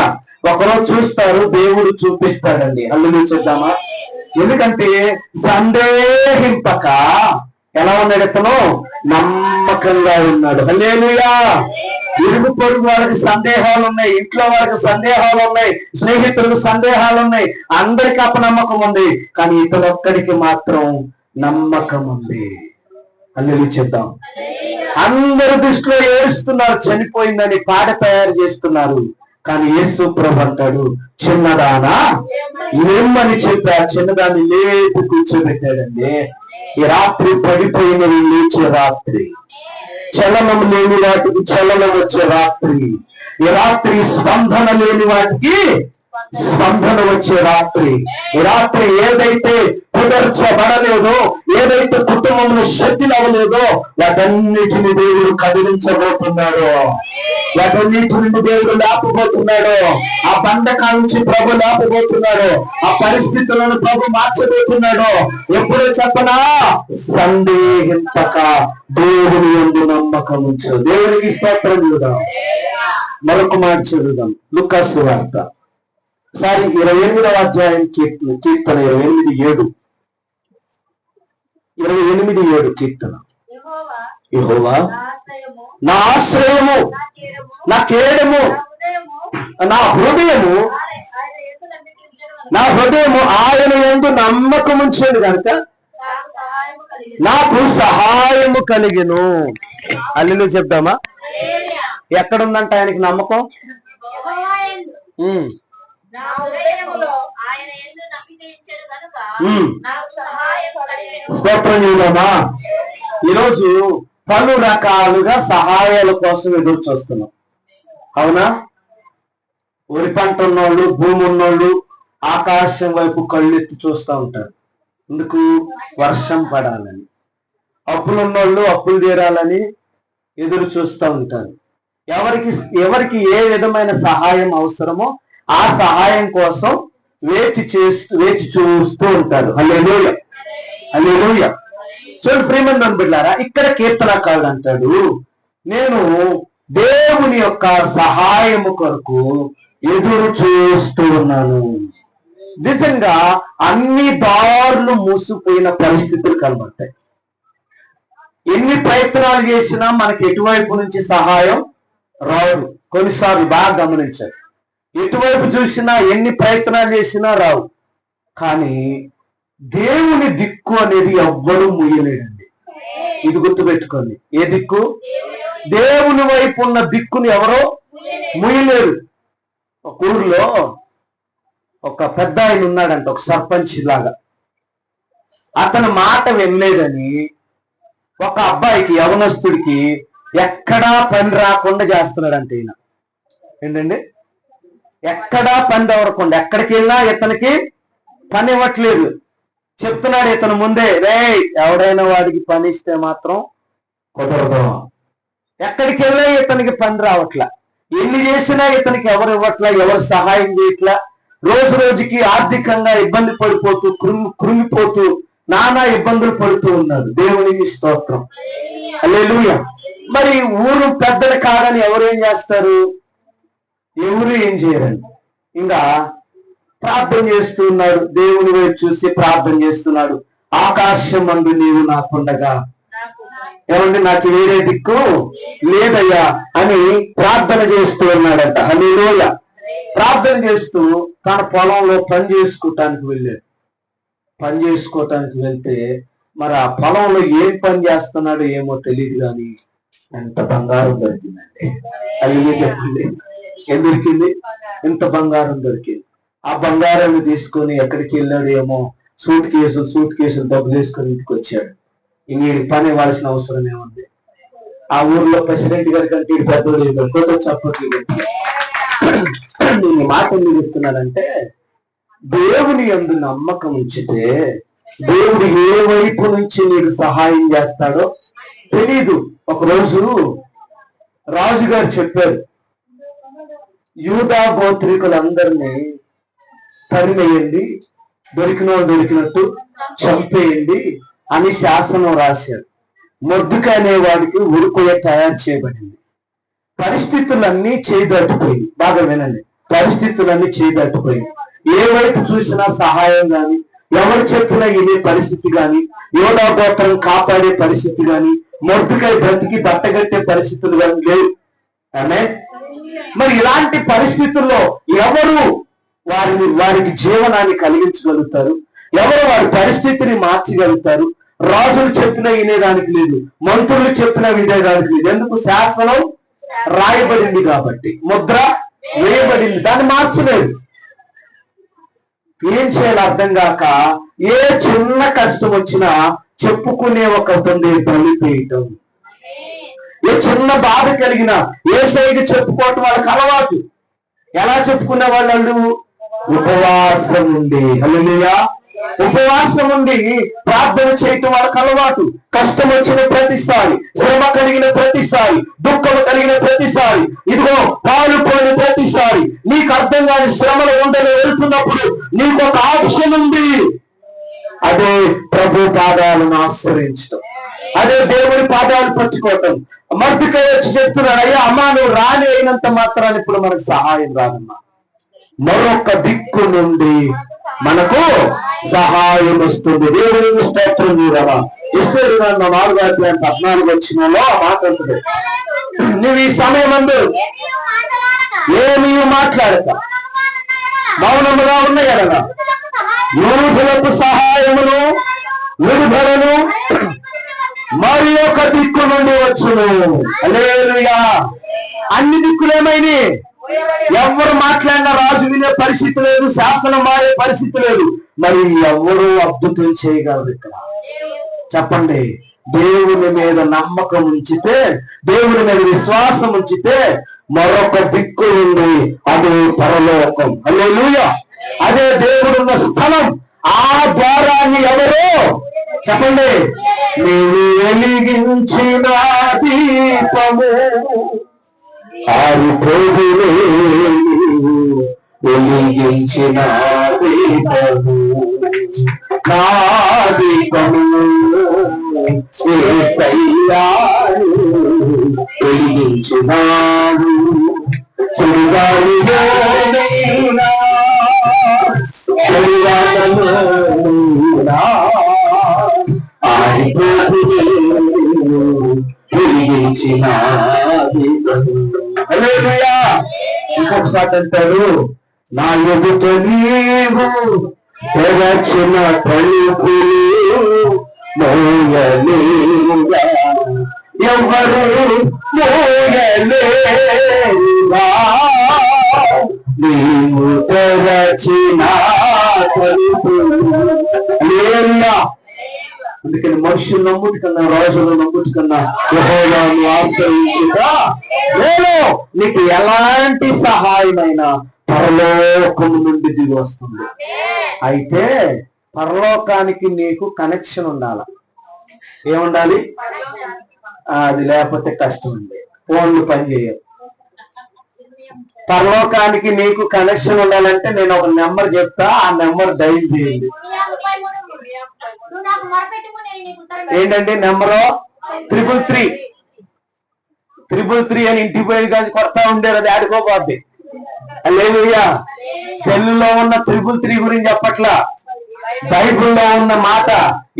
ఒకరోజు చూస్తారు, దేవుడు చూపిస్తాడండి. హల్లెలూయా చెప్దామా? ఎందుకంటే సందేహింపక ఎలా ఉన్నాడు అతను? నమ్మకంగా ఉన్నాడు. హల్లెలూయా. ఇరుగు పొరుగు వాళ్ళకి సందేహాలు ఉన్నాయి, ఇంట్లో వాళ్ళకి సందేహాలు ఉన్నాయి, స్నేహితులకు సందేహాలు ఉన్నాయి, అందరికి అపనమ్మకం ఉంది, కానీ ఇతను ఒక్కడికి మాత్రం నమ్మకం ఉంది. హల్లెలూయా చెప్దాం. అందరి దృష్టిలో ఏడుస్తున్నారు, చనిపోయిందని పాట తయారు చేస్తున్నారు, కానీ యేసు ప్రభు అంటాడు, చిన్నదానా లేమ్మని చెప్పి ఆ చిన్నదాన్ని లేపి కూర్చోబెట్టాడండి. ఈ రాత్రి పడిపోయినవి లేచే రాత్రి, చలనం లేని వాటికి చలనం వచ్చే రాత్రి, ఈ రాత్రి స్పందన లేని వాటికి స్పందన వచ్చే రాత్రి, ఈ రాత్రి ఏదైతే కుదర్చబడలేదో, ఏదైతే కుటుంబంలో శక్తులు అవ్వలేదో వాటన్నిటిని దేవుడు కదిలించబోతున్నాడు, వాటన్నిటి నుండి దేవుడు లేపబోతున్నాడు, ఆ బంధకాల నుంచి ప్రభు లేపబోతున్నాడు, ఆ పరిస్థితులను ప్రభు మార్చబోతున్నాడు. ఎప్పుడో చెప్పనా? సందేహింపక దేవుని యందు నమ్మకం ఉంచు. దేవునికి స్తోత్రం చూద్దాం. మరొక మాట చదువుదాం, లూకా సువార్త 28వ అధ్యాయం కీర్తన 28:7. 28:7 కీర్తన. యెహోవా నా ఆశ్రయము, నా కేడము, నా హృదయము ఆయన యందు నమ్మకం ఉంచేది కనుక నాకు సహాయము కలిగెను. అల్లు చెప్దామా? ఎక్కడుందంట ఆయనకి నమ్మకం? స్తోత్రం చేద్దామా? ఈరోజు పలు రకాలుగా సహాయాల కోసం ఎదురు చూస్తున్నాం, అవునా? వరి పంట ఉన్నోళ్ళు, భూమి ఉన్నోళ్ళు ఆకాశం వైపు కళ్ళెత్తి చూస్తూ ఉంటారు. ఎందుకు? వర్షం పడాలని. అప్పులున్నోళ్ళు అప్పులు తీరాలని ఎదురు చూస్తూ ఉంటారు. ఎవరికి ఏ విధమైన సహాయం అవసరమో ఆ సహాయం కోసం వేచి చూస్తూ ఉంటారు. హల్లెలూయా, హల్లెలూయా. చూడండి ప్రియమైన బిడ్డలారా, ఇక్కడ కీర్తనకారుడు అంటాడు, నేను దేవుని యొక్క సహాయము కొరకు ఎదురు చూస్తూ ఉన్నాను. నిజంగా అన్ని దారులు మూసిపోయిన పరిస్థితులు కనబడతాయి. ఎన్ని ప్రయత్నాలు చేసినా మనకి ఎటువైపు నుంచి సహాయం రాదు. కొన్నిసార్లు బాగా గమనించారు, ఎటువైపు చూసినా ఎన్ని ప్రయత్నాలు చేసినా రావు. కానీ దేవుని దిక్కు అనేది ఎవ్వరూ ముయ్యలేడండి. ఇది గుర్తుపెట్టుకోండి. ఏ దిక్కు? దేవుని వైపు ఉన్న దిక్కుని ఎవరో ముయ్యలేరు. ఒక ఊరిలో ఒక పెద్ద ఆయన ఉన్నాడంట, ఒక సర్పంచ్ లాగా. అతని మాట వినలేదని ఒక అబ్బాయికి, యవనస్తుడికి ఎక్కడా పని రాకుండా చేస్తున్నాడంట ఈయన. ఏంటండి? ఎక్కడా పని దొరకకుండా, ఎక్కడికి వెళ్ళినా ఇతనికి పని ఇవ్వట్లేదు. చెప్తున్నాడు ఇతను ముందే, రే ఎవడైనా వాడికి పని ఇస్తే మాత్రం కుదరదు. ఎక్కడికి వెళ్ళినా ఇతనికి పని రావట్లా. ఎన్ని చేసినా ఇతనికి ఎవరు ఇవ్వట్లా, ఎవరు సహాయం చేయట్లా. రోజు రోజుకి ఆర్థికంగా ఇబ్బంది పడిపోతూ, కృంగిపోతూ, నానా ఇబ్బందులు పడుతూ ఉన్నాడు. దేవునికి స్తోత్రం, హల్లెలూయా. మరి ఊరు పెద్దలు కాదని ఎవరు ఏం చేస్తారు? ఎవరు ఏం చేయరండి. ఇంకా ప్రార్థన చేస్తూ ఉన్నాడు, దేవుని వైపు చూసి ప్రార్థన చేస్తున్నాడు. ఆకాశం మందు నీవు నాకుండగా ఏమంటే నాకు వేరే దిక్కు లేదయ్యా అని ప్రార్థన చేస్తూ ఉన్నాడంట. హల్లెలూయా. ప్రార్థన చేస్తూ తన పొలంలో పని చేసుకోవటానికి వెళ్ళాడు. పని చేసుకోవటానికి వెళ్తే మరి ఆ పొలంలో ఏం పని చేస్తున్నాడో ఏమో తెలియదు, కానీ ఎంత బంగారం దొరికిందండి. అది చెప్పండి, ఏం దొరికింది? ఎంత బంగారం దొరికింది. ఆ బంగారాన్ని తీసుకొని ఎక్కడికి వెళ్ళాడు ఏమో, సూట్ కేసులు డబ్బులు వేసుకొని ఇంటికి వచ్చాడు. ఇంక పని ఇవ్వాల్సిన అవసరం ఏముంది? ఆ ఊర్లో ప్రెసిడెంట్ గారి కంటే పెద్దోడు కొత్త చెప్పట్లేదు. నేను మాట ఎందుకు చెప్తున్నానంటే, దేవుని యందు నమ్మకం ఉంచితే దేవుడు ఏ వైపు నుంచి నీకు సహాయం చేస్తాడో తెలీదు. ఒకరోజు రాజుగారు చెప్పారు, యూదా గోత్రికులందరినీ తరిమేయండి, దొరికిన వాళ్ళు దొరికినట్టు చంపేయండి అని శాసనం రాశాడు. మొర్దుకై అనే వాడికి ఉరుకుయ తయారు చేయబడింది. పరిస్థితులన్నీ చేదట్టుపోయింది. బాగా వినండి, పరిస్థితులన్నీ చేదట్టుపోయింది. ఏ వైపు చూసినా సహాయం గాని, ఎవరు చెప్పినా ఇదే పరిస్థితి గాని, యోధా గోత్రం కాపాడే పరిస్థితి గాని, మొర్దుకై బ్రతికి బట్టగట్టే పరిస్థితులు కానీ లేవు. ఆమె మరి ఇలాంటి పరిస్థితుల్లో ఎవరు వారికి జీవనాన్ని కలిగించగలుగుతారు? ఎవరు వారి పరిస్థితిని మార్చగలుగుతారు? రాజులు చెప్పినా వినేదానికి లేదు, మంత్రులు చెప్పినా వినేదానికి లేదు. ఎందుకు? శాసనం రాయబడింది కాబట్టి, ముద్ర వేయబడింది, దాన్ని మార్చలేదు. ఏం చేయాలో అర్థం కాక ఏ చిన్న కష్టం వచ్చినా చెప్పుకునే ఒక పొందే బలిపేయటం. ఏ చిన్న బాధ కలిగినా యేసయ్యకి చెప్పుకోవటం వాళ్ళకి అలవాటు. ఎలా చెప్పుకునే వాళ్ళు? ఉపవాసం ఉండి, హల్లెలూయా, ఉపవాసం ఉండి ప్రార్థన చేయటం వాళ్ళకి అలవాటు. కష్టం వచ్చిన ప్రతిసారి, శ్రమ కలిగిన ప్రతిసారి, దుఃఖం కలిగిన ప్రతిసారి, ఇదిగో పాలు పోయిన ప్రతిసారి, నీకు అర్థం కాని శ్రమలు ఉండని వెళ్తున్నప్పుడు నీకు ఒక ఆప్షన్ ఉంది. అదే ప్రభు పాదాలను ఆశ్రయించడం, అదే దేవుడి పాదాలు పట్టుకోవటం. మొర్దుకై వచ్చి చెప్తున్నాడు, అయ్యా అమ్మా, నువ్వు రాని అయినంత మాత్రాన్ని ఇప్పుడు మనకు సహాయం రాదమ్మా, మరొక దిక్కు నుండి మనకు సహాయం వస్తుంది. దేవుడికి స్తోత్రం. మీరవా ఇష్టం 4:14 వచ్చినలో ఆ మాట ఉంటుంది, నువ్వు ఈ సమయం అందు ఏమీ మాట్లాడక మౌనముగా ఉన్నాయి కదా, యూదులకు సహాయమును విడుదలను మరి ఒక దిక్కు నుండి వచ్చును. హల్లెలూయా. అన్ని దిక్కులేమైనా ఎవరు మాట్లాడినా రాజు వినే పరిస్థితి లేదు, శాసనం మారే పరిస్థితి లేదు. మరి ఎవరు అద్భుతం చేయగలరు ఇక్కడ? చెప్పండి. దేవుని మీద నమ్మకం ఉంచితే, దేవుని మీద విశ్వాసం ఉంచితే మరొక దిక్కు ఉంది, అది పరలోకం. హల్లెలూయా. అదే దేవుడున్న స్థలం. ఆ ద్వారాన్ని ఎవరు? చెప్పండి. నీవు వెలిగించిన దీపము ఆరిపోదులే, వెలిగించిన దీపము నా దీపము యేసయ్యా వెలిగించినాడు. చూడాలిగా ఆరిపోదులే, వెలిగించిన దీపము. హల్లెలూయా. ఇంకొకసారి అంటాడు, నా ఎదుట నీవు తెరచిన తలుపులు మోయలేరుగా, ఎవరు మోయలేరుగా, నీవు తెరచిన తలుపులు. హల్లెలూయా. అందుకని మనుషులు నమ్ముటి కన్నా, రాజులు నమ్ముటి కన్నా యెహోవాను ఆశ్రయించుగా నేను నీకు ఎలాంటి సహాయమైనా పరలోకము నుండి దిగి వస్తుంది. అయితే పరలోకానికి నీకు కనెక్షన్ ఉండాలి. ఏముండాలి? అది లేకపోతే కష్టం ఉంది, ఫోన్లు పని చేయవు. పరలోకానికి నీకు కనెక్షన్ ఉండాలంటే నేను ఒక నెంబర్ చెప్తా, ఆ నెంబర్ డైల్ చేయండి. ఏంటంటే నెంబరు 333 అని ఇంటికి పోయి కానీ కొడతా ఉండేది, అది ఆడుకోపోద్ది. హల్లెలూయా. సెల్లులో ఉన్న 333 గురించి చెప్పట్లా, బైబిల్లో ఉన్న మాట.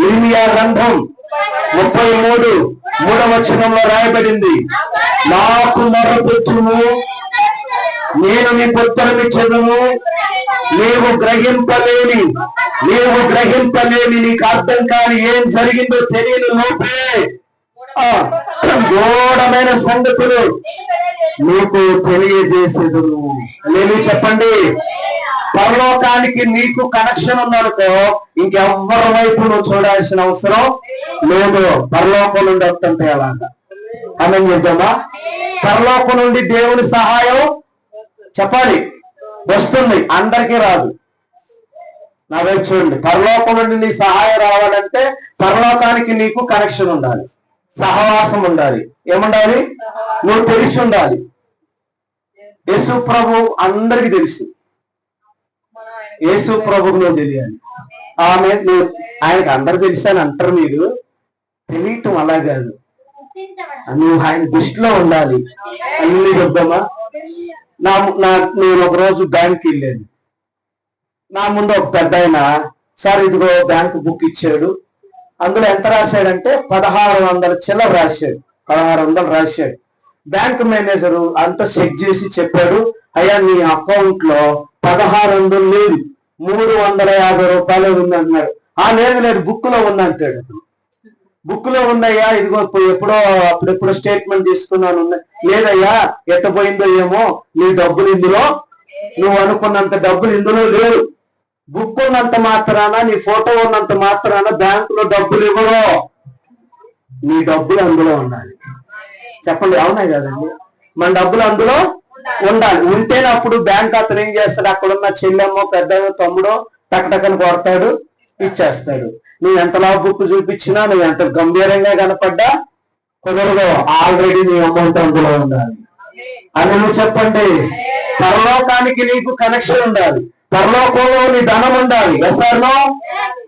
ఇర్మియా గ్రంథం 33:3 రాయబడింది, నాకు మొర్రపెట్టుము, నేను నీ ఉత్తరమిచ్చెదను, నీవు గ్రహింపలేని నీకు అర్థం కాని ఏం జరిగిందో తెలియని లోపే ఘోరమైన సంగతులు నీకు తెలియజేసేదును. నేను చెప్పండి. పరలోకానికి నీకు కనెక్షన్ ఉందనుకో, ఇంకెవ్వరి వైపు నువ్వు చూడాల్సిన అవసరం లేదు. పరలోకం నుండి వస్తుంటే అలాగా అనం చేద్దామా? పరలోకం నుండి దేవుని సహాయం చెప్పాలి వస్తుంది, అందరికీ రాదు. నా వైపు చూడండి. పరలోకం నుండి నీ సహాయం రావాలంటే పరలోకానికి నీకు కనెక్షన్ ఉండాలి, సహవాసం ఉండాలి. ఏముండాలి? నువ్వు తెలిసి ఉండాలి. యేసు ప్రభు అందరికి తెలుసు, యేసు ప్రభుకు నువ్వు తెలియాలి. ఆమె ఆయనకు అందరు తెలుసు అని అంటారు మీరు, తెలియటం అలా కాదు, నువ్వు ఆయన దృష్టిలో ఉండాలి. అన్ని చెప్దామా? నేను ఒక రోజు బ్యాంక్కి వెళ్ళాను. నా ముందు ఒక పెద్ద ఆయన, సార్ ఇదిగో బ్యాంక్ బుక్ ఇచ్చాడు, అందులో ఎంత రాశాడంటే 1600 చిల్లర రాశాడు. 1600 రాశాడు. బ్యాంక్ మేనేజరు అంతా చెక్ చేసి చెప్పాడు, అయ్యా నీ అకౌంట్ లో 1600 లేదు, 350 రూపాయలు ఉంది అన్నాడు. లేదు బుక్ లో ఉంది అంటాడు. బుక్ లో ఉందయ్యా, ఇదిగో ఎప్పుడో అప్పుడెప్పుడో స్టేట్మెంట్ తీసుకున్నాను. లేదయ్యా ఎట్ట పోయిందో ఏమో, నీ డబ్బులు ఇందులో, నువ్వు అనుకున్నంత డబ్బులు ఇందులో లేవు. బుక్ ఉన్నంత మాత్రాన, నీ ఫోటో ఉన్నంత మాత్రాన బ్యాంకులో డబ్బులు ఇవ్వరు, నీ డబ్బులు అందులో ఉండాలి. చెప్పండి, అవునా కదండి? మన డబ్బులు అందులో ఉండాలి. ఉంటేనే అప్పుడు బ్యాంక్ అతను ఏం చేస్తాడు, అక్కడున్న చెల్లెమ్మో పెద్దమో తమ్ముడో టకటకని కొడతాడు, ఇచ్చేస్తాడు. నువ్వు ఎంతలా బుక్ చూపించినా, నువ్వు ఎంత గంభీరంగా కనపడ్డా కుదరదు. ఆల్రెడీ నీ అమౌంట్ అందులో ఉండాలి అని నువ్వు చెప్పండి. పరలోకానికి నీకు కనెక్షన్ ఉండాలి, పరలోకంలో నీ ధనం ఉండాలి. ఎసార్నో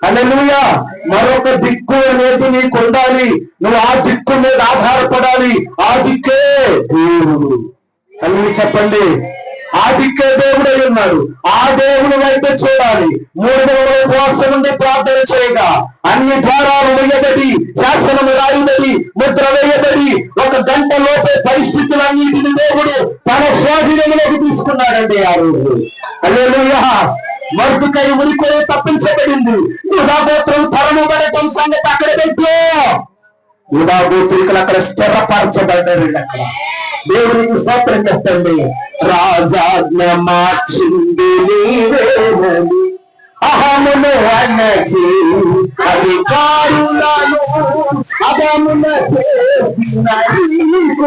హల్లెలూయా. మరొక దిక్కు అనేది నీకు ఉండాలి, నువ్వు ఆ దిక్కు మీద ఆధారపడాలి. ఆ దిక్కే దేవుడు అని చెప్పండి. ఆ దిక్కే దేవుడై ఉన్నాడు. ఆ దేవుని వైపు చూడాలి. 3 రోజుల ఉపవాసం నుండి ప్రార్థన చేయగా అన్ని ద్వారాలు వేయబడి, శాసనము రాయబడి, ముద్ర వేయబడి 1 గంట లోపే పరిస్థితులన్నిటిని దేవుడు తన స్వాధీనంలోకి తీసుకున్నాడండి ఆ రోజు. హల్లెలూయా. మర్దుకై ఉరికోయి తప్పించబడింది. యూదాగోత్రం తరముబడటం సంగతి అక్కడ పెట్టు. యూదాగోత్రికులు అక్కడ స్థిరపరచబడ్డారండి. అక్కడ దేవునికి స్తోత్రం చెప్పండి. రాజాజ్ఞ మార్చింది నీవేనని అహమును అన్నచి అధికారులను అహమున చేసిన నీకు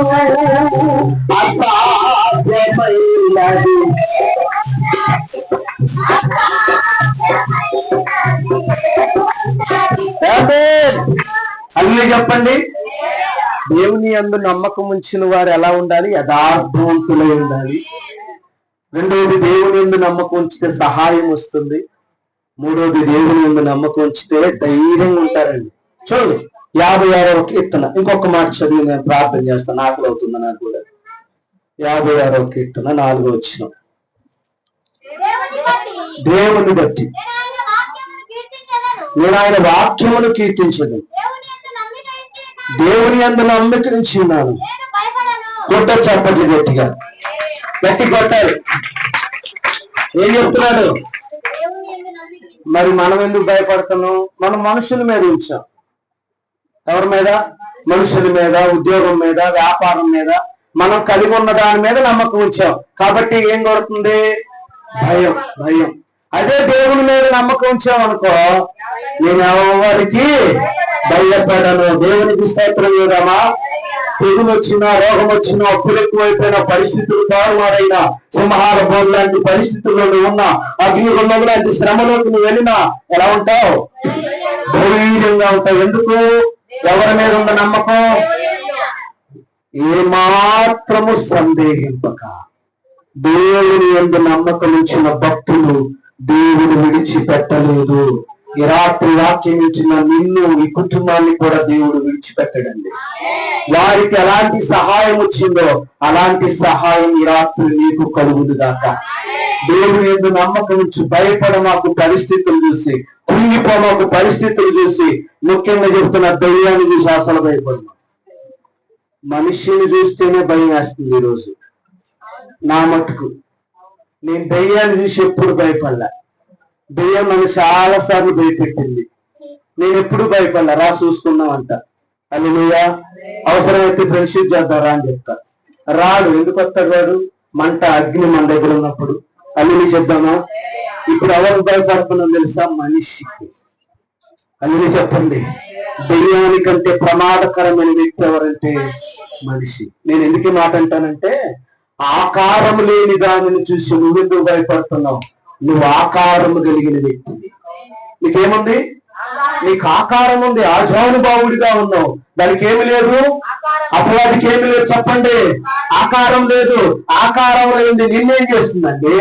అసాధ్యమైనది. అన్నీ చెప్పండి. దేవుని యందు నమ్మకం ఉంచిన వారు ఎలా ఉండాలి? యథార్థవంతులై ఉండాలి. రెండవది, దేవుని యందు నమ్మకం ఉంచితే సహాయం వస్తుంది. మూడవది, దేవుని యందు నమ్మకం ఉంచితే ధైర్యంగా ఉంటారండి. చూడండి 56వ కీర్తన, ఇంకొక మాట చదివి నేను ప్రార్థన చేస్తాను, ఆకలి అవుతుంది నాకు కూడా. 56వ కీర్తన 4వ వచనం. దేవుని బట్టి నేను ఆయన వాక్యమును కీర్తించదు, దేవుని యందు నమ్మిక నుంచి ఉన్నాను. కొట్ట చెప్పండి గట్టిగా, గట్టి కొట్టాలి. ఏం చెప్తున్నాడు? మరి మనం ఎందుకు భయపడుతున్నాం? మనం మనుషుల మీద ఉంచాం. ఎవరి మీద? మనుషుల మీద, ఉద్యోగం మీద, వ్యాపారం మీద, మనం కలిగి ఉన్న దాని మీద నమ్మకం ఉంచాం. కాబట్టి ఏం కొడుతుంది? భయం. భయం. అదే దేవుని మీద నమ్మకం ఉంచామనుకో, నేను ఎవరికి భయపడను. దేవునికి స్తోత్రం చేద్దామా? తెగులు వచ్చినా, రోగం వచ్చినా, అప్పులు ఎక్కువైపోయిన పరిస్థితులు, తారుమారైన సింహాల బోర్డు లాంటి పరిస్థితుల్లో నువ్వు ఉన్నా, అగ్నిగుండం లాంటి శ్రమలోకి నువ్వు వెళ్ళినా ఎలా ఉంటావు? ధైర్యంగా ఉంటావు. ఎందుకు? ఎవరి మీద ఉన్న నమ్మకం? ఏమాత్రము సందేహింపక దేవుని యందు నమ్మకం ఉంచిన భక్తులు దేవుడు విడిచిపెట్టలేదు. ఈ రాత్రి వాక్యం ఇచ్చిన నిన్ను, ఈ కుటుంబాన్ని కూడా దేవుడు విడిచిపెట్టడండి. వారికి ఎలాంటి సహాయం వచ్చిందో అలాంటి సహాయం ఈ రాత్రి నీకు కలుగును గాక. దేవుని యందు నమ్మకం ఉంచి భయపడమాకు పరిస్థితులు చూసి, కుంగిపోమాకు పరిస్థితులు చూసి, ముఖ్యంగా చెప్తున్న దయ్యాన్ని చూసి అసలు భయపడమా. మనిషిని చూస్తేనే భయం వేస్తుంది ఈరోజు. నా మటుకు నేను దయ్యాన్ని చూసి ఎప్పుడు భయపడలే. దయ్యం నన్ను చాలా సార్లు భయపెట్టింది, నేను ఎప్పుడు భయపడలే. రా చూసుకుందాం అంట. హల్లెలూయా. అవసరమైతే ఫ్రెండ్షిప్ చేద్దారా అని చెప్తా. రాడు. ఎందుకు వస్తాడు వాడు? మంట, అగ్ని మన దగ్గర ఉన్నప్పుడు. అల్లుని చెప్దామా? ఇప్పుడు ఎవరు భయపడుతున్నాం తెలుసా? మనిషికి. అల్లుని చెప్పండి. దయ్యానికంటే ప్రమాదకరమైన వ్యక్తి ఎవరంటే మనిషి. నేను ఎందుకు మాట అంటానంటే, ఆకారం లేని దానిని చూసి నువ్వెందుకు భయపడుతున్నావు? నువ్వు ఆకారము కలిగిన వ్యక్తి. నీకేముంది? నీకు ఆకారం ఉంది, ఆజానుభావుడిగా ఉన్నావు. దానికి ఏమి లేదు, అపవాదికి ఏమి లేదు. చెప్పండి. ఆకారం లేదు. ఆకారం లేనిది నిన్నేం చేస్తుందండి?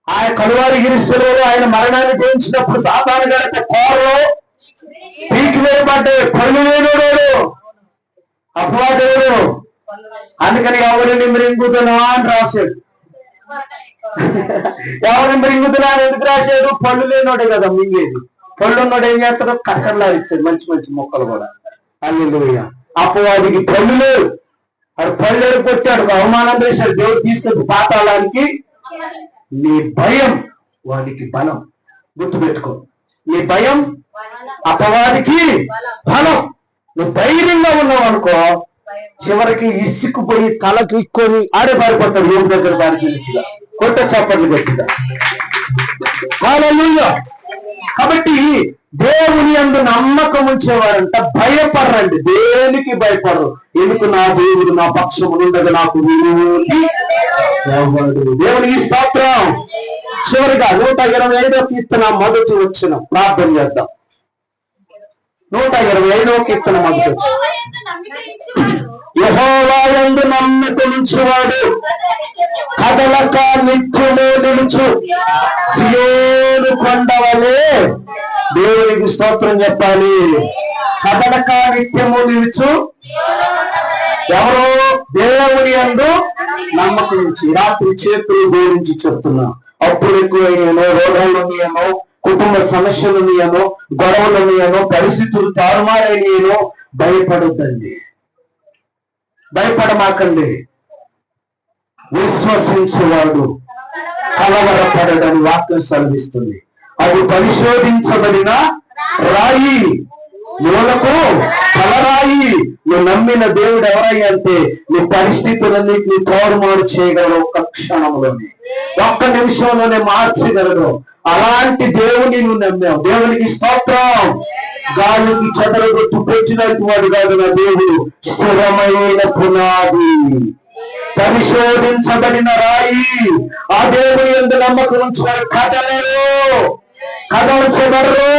ఆయన కలువారి గిరిశిలో ఆయన మరణాన్ని జయించినప్పుడు సాతాను గడిపే కోరలో పీకి వేయబడ్డాయి. పళ్ళు లేనోడు అపవాదేవుడు. అందుకని ఎవరిని మృంగుతున్నా అని రాశాడు. ఎవరిని మృంగుతున్నా అని ఎందుకు రాశాడు? పళ్ళు లేనోడే కదా మింగేది. పళ్ళు ఉన్నోడు ఏం చేస్తాడు? కక్కర్లా ఇచ్చాడు మంచి మంచి మొక్కలు కూడా. హల్లెలూయా. అపవాదికి పళ్ళు లేవు. అది పళ్ళు కొట్టాడు, అవమానం చేశాడు. దేవుడు తీసుకెళ్ళి పాతాళానికి. నీ భయం వాడికి బలం. గుర్తుపెట్టుకో, నీ భయం అపవాదికి బలం. నువ్వు ధైర్యంగా ఉన్నావు అనుకో, చివరికి ఇసుకుపోయి తలకు ఇక్కొని ఆడే పారిపోతాడు. యోగు దగ్గర దానికి కొట్ట చప్పట్లు గట్టిగా. హల్లెలూయా. కాబట్టి దేవుని యందు నమ్మకం ఉంచేవారంట భయపడరండి. దేనికి భయపడరు. ఎందుకు? నా దేవుడు నా పక్షము నుండగా నాకు విరోధి ఎవడు. దేవునికి స్తోత్రం. చివరిగా 125వ కీర్తన మొదటి వచనం ప్రార్థన చేద్దాం. 125వ కీర్తన మొదటి వచనం. యెహోవా యందు నమ్మకం ఉంచువాడు కదలక నిత్యము నిలుచు సియోను కొండవలే. దేవునికి స్తోత్రం చెప్పాలి. కదలక నిత్యము నిలుచు ఎవరు? దేవుని యందు నమ్మకం ఉంచి. రాత్రి చేతులు జోడించి చెప్తున్నా, అప్పులు ఎక్కువైనాయనో, రోగాలు ఉన్నాయేమో, కుటుంబ సమస్యలు ఉన్నాయేమో, గొడవలు ఉన్నాయేమో, పరిస్థితులు తారుమారైనాయేమో, భయపడొద్దండి. భయపడమాకండి. విశ్వసించేవాడు కలవరపడని వాక్యం సెలవిస్తుంది. అది పరిశోధించబడిన రాయి, మూలకు తలరాయి. నువ్వు నమ్మిన దేవుడు ఎవరయ్యా అంటే నీ పరిస్థితులన్నింటినీ తోరుమారు చేయగలరు. ఒక్క క్షణంలోనే, ఒక్క నిమిషంలోనే మార్చగలరు. అలాంటి దేవుని నువ్వు నమ్మావు. దేవునికి స్తోత్రం. గాలికి చెదరగొట్టు పెట్టినట్టు వాడు కాదు నా దేవుడు. స్థిరమైన పునాది, పరిశోధించబడిన రాయి. ఆ దేవుని యందు నమ్మకం ఉంచువారు కదలచెదరు.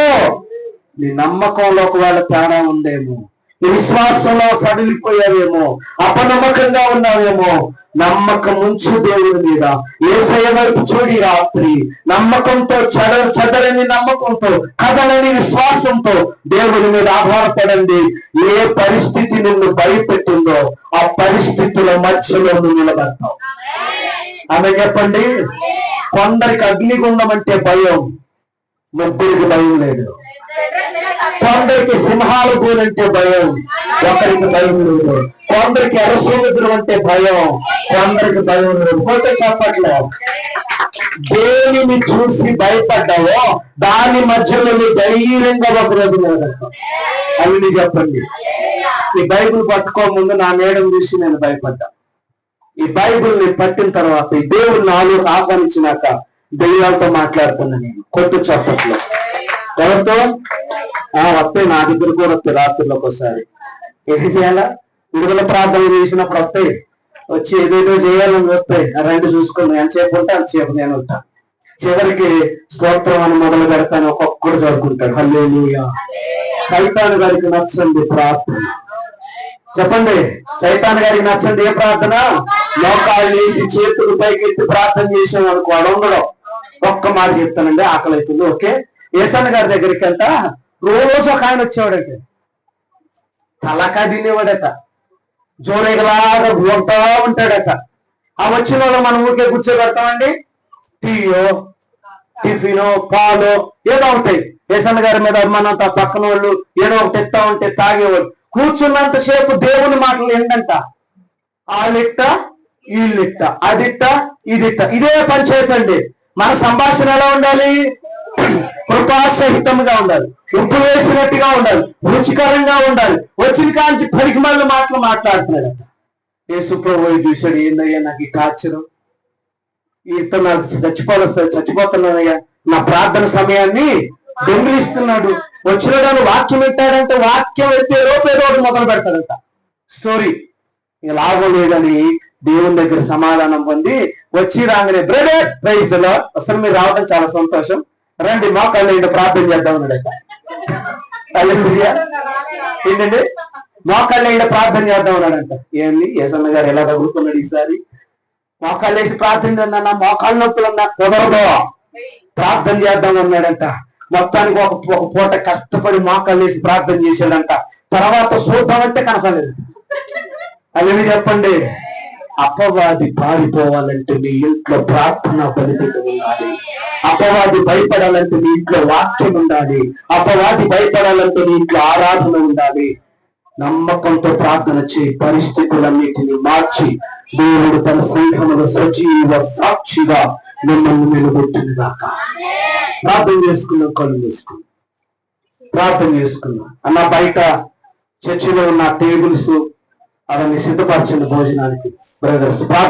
నీ నమ్మకంలో ఒకవేళ తేడా ఉందేమో, నీ విశ్వాసంలో సడిలిపోయావేమో, అపనమ్మకంగా ఉన్నావేమో, నమ్మకం ఉంచు దేవుని మీద. యేసయ్య వైపు చూడి రాత్రి నమ్మకంతో, చెదరని నమ్మకంతో, కదలని విశ్వాసంతో దేవుని మీద ఆధారపడండి. ఏ పరిస్థితి నిన్ను భయపెట్టిందో ఆ పరిస్థితుల మధ్యలో నువ్వు నిలబడతావు. ఆమె చెప్పండి. కొందరికి అగ్నిగుండం అంటే భయం, ముగ్గురికి భయం లేదు. కొందరికి సింహాల గూడంటే భయం, ఒకరికి భయం లేదు. కొందరికి ఎర్రసముద్రం అంటే భయం, కొందరికి భయం లేదు. కొంత చెప్పట్లో దేనిని చూసి భయపడ్డావో దాని మధ్యలో నీ ధైర్యంగా ఒక రోజు నిలబడతావు. అవి చెప్పండి. ఈ బైబిల్ పట్టుకో ముందు నా మేడం చూసి నేను భయపడ్డా. ఈ బైబిల్ని పట్టిన తర్వాత, ఈ దేవుడు నాలోకి ఆహ్వానించినాక దెయ్యాలతో మాట్లాడుతున్నా నేను. కొట్టు చప్పట్లో. ఎవరితో? వస్తాయి, నా దగ్గర కూడా వస్తాయి. రాత్రుల్లో ఒకసారి ఏం చేయాలా? విడుదల ప్రార్థన చేసినప్పుడు వస్తాయి. వచ్చి ఏదేదో చేయాలని వస్తాయి. రెండు చూసుకుని ఎంతసేపు ఉంటే అంతసేపు నేను ఉంటా. చివరికి స్తోత్రం అని మొదలు పెడతాను. ఒక్కొక్కడు చదువుకుంటాడు. హల్లెలూయా. సైతాను గారికి నచ్చండి ప్రార్థన. చెప్పండి, సైతాన్ గారికి నచ్చండి ఏ ప్రార్థన? మోకాళ్ళు వేసి చేతులు పైకెత్తి ప్రార్థన చేసాం అనుకో, ఉండడం. ఒక్క మాట చెప్తానండి, ఆకలి అవుతుంది. ఓకే, ఏసన్న గారి దగ్గరికి అంట రోజు ఒక ఆయన వచ్చేవాడట. తలకా తినేవాడట, జోరేగలాగా పోతా ఉంటాడట. ఆ వచ్చిన వాళ్ళు మనం ఊరికే కూర్చోబెడతామండి. టీయో, టిఫినో, పాలో ఏదో ఉంటాయి. ఏసన్న గారి మీద అభిమానంతో పక్కన వాళ్ళు ఏదో ఒకటి తెస్తా ఉంటే తాగేవాళ్ళు. కూర్చున్నంతసేపు దేవుని మాటలు ఏంటంట? వాళ్ళిట్ట, వీళ్ళిట్ట, అదిట్ట, ఇదిట్ట, ఇదే పంచాయతీ అండి. మన సంభాషణ ఎలా ఉండాలి? కృపాసహితంగా ఉండాలి, ఉప్పు వేసినట్టుగా ఉండాలి, రుచికరంగా ఉండాలి. వచ్చిన కాంచి 10 మాటలు మాట్లాడుతున్నాడట. యేసు ప్రభువు చూశాడు, ఏందయ్యా నాకు ఈ టార్చరు, ఈతో నాకు చచ్చిపోతున్నానయ్యా, నా ప్రార్థన సమయాన్ని దొంగిలిస్తున్నాడు. వచ్చినాడు వాక్యం పెట్టాడంటే వాక్యం ఎత్తే లోపు ఏదో ఒకటి మొదలు పెడతాడంట స్టోరీ. ఇక లాభం లేదని దేవుని దగ్గర సమాధానం పొంది వచ్చి రాగానే బ్రదర్ ప్రైజ్ లో అసలు మీరు రావడం చాలా సంతోషం, రండి మోకాళ్ళు ఏంటో ప్రార్థన చేద్దాం అన్నాడట. ఏంటండి? మోకాళ్ళు ఏంటో ప్రార్థన చేద్దాం అన్నాడంట. ఏంది యేసన్న గారు ఎలా తగులుకున్నాడు ఈసారి? మోకాళ్ళు వేసి ప్రార్థన చేద్దాం, మోకాళ్ళ నొప్పులు అన్నా కుదరదు, ప్రార్థన చేద్దాం అన్నాడంట. మొత్తానికి ఒక పూట కష్టపడి మోకాలు వేసి ప్రార్థన చేశాడంట. తర్వాత చూద్దామంటే కనపడలేదు. అదేమి చెప్పండి. అపవాది పారిపోవాలంటే మీ ఇంట్లో ప్రార్థన బలిపీఠం ఉండాలి. అపవాది భయపడాలంటే మీ ఇంట్లో వాక్యం ఉండాలి. అపవాది భయపడాలంటే మీ ఇంట్లో ఆరాధన ఉండాలి. నమ్మకంతో ప్రార్థన చేయి. పరిస్థితులన్నిటిని మార్చి దేవుడు తన సంఘములో సజీవ సాక్షిగా మిమ్మల్ని నిలబెట్టినదాకా. ప్రార్థన చేసుకున్నాం, కళ్ళు వేసుకున్నాం, ప్రార్థన చేసుకున్నాం. అన్న బయట చర్చిలో ఉన్న టేబుల్స్ అవన్నీ సిద్ధపరచండి భోజనానికి బ్రదర్స్.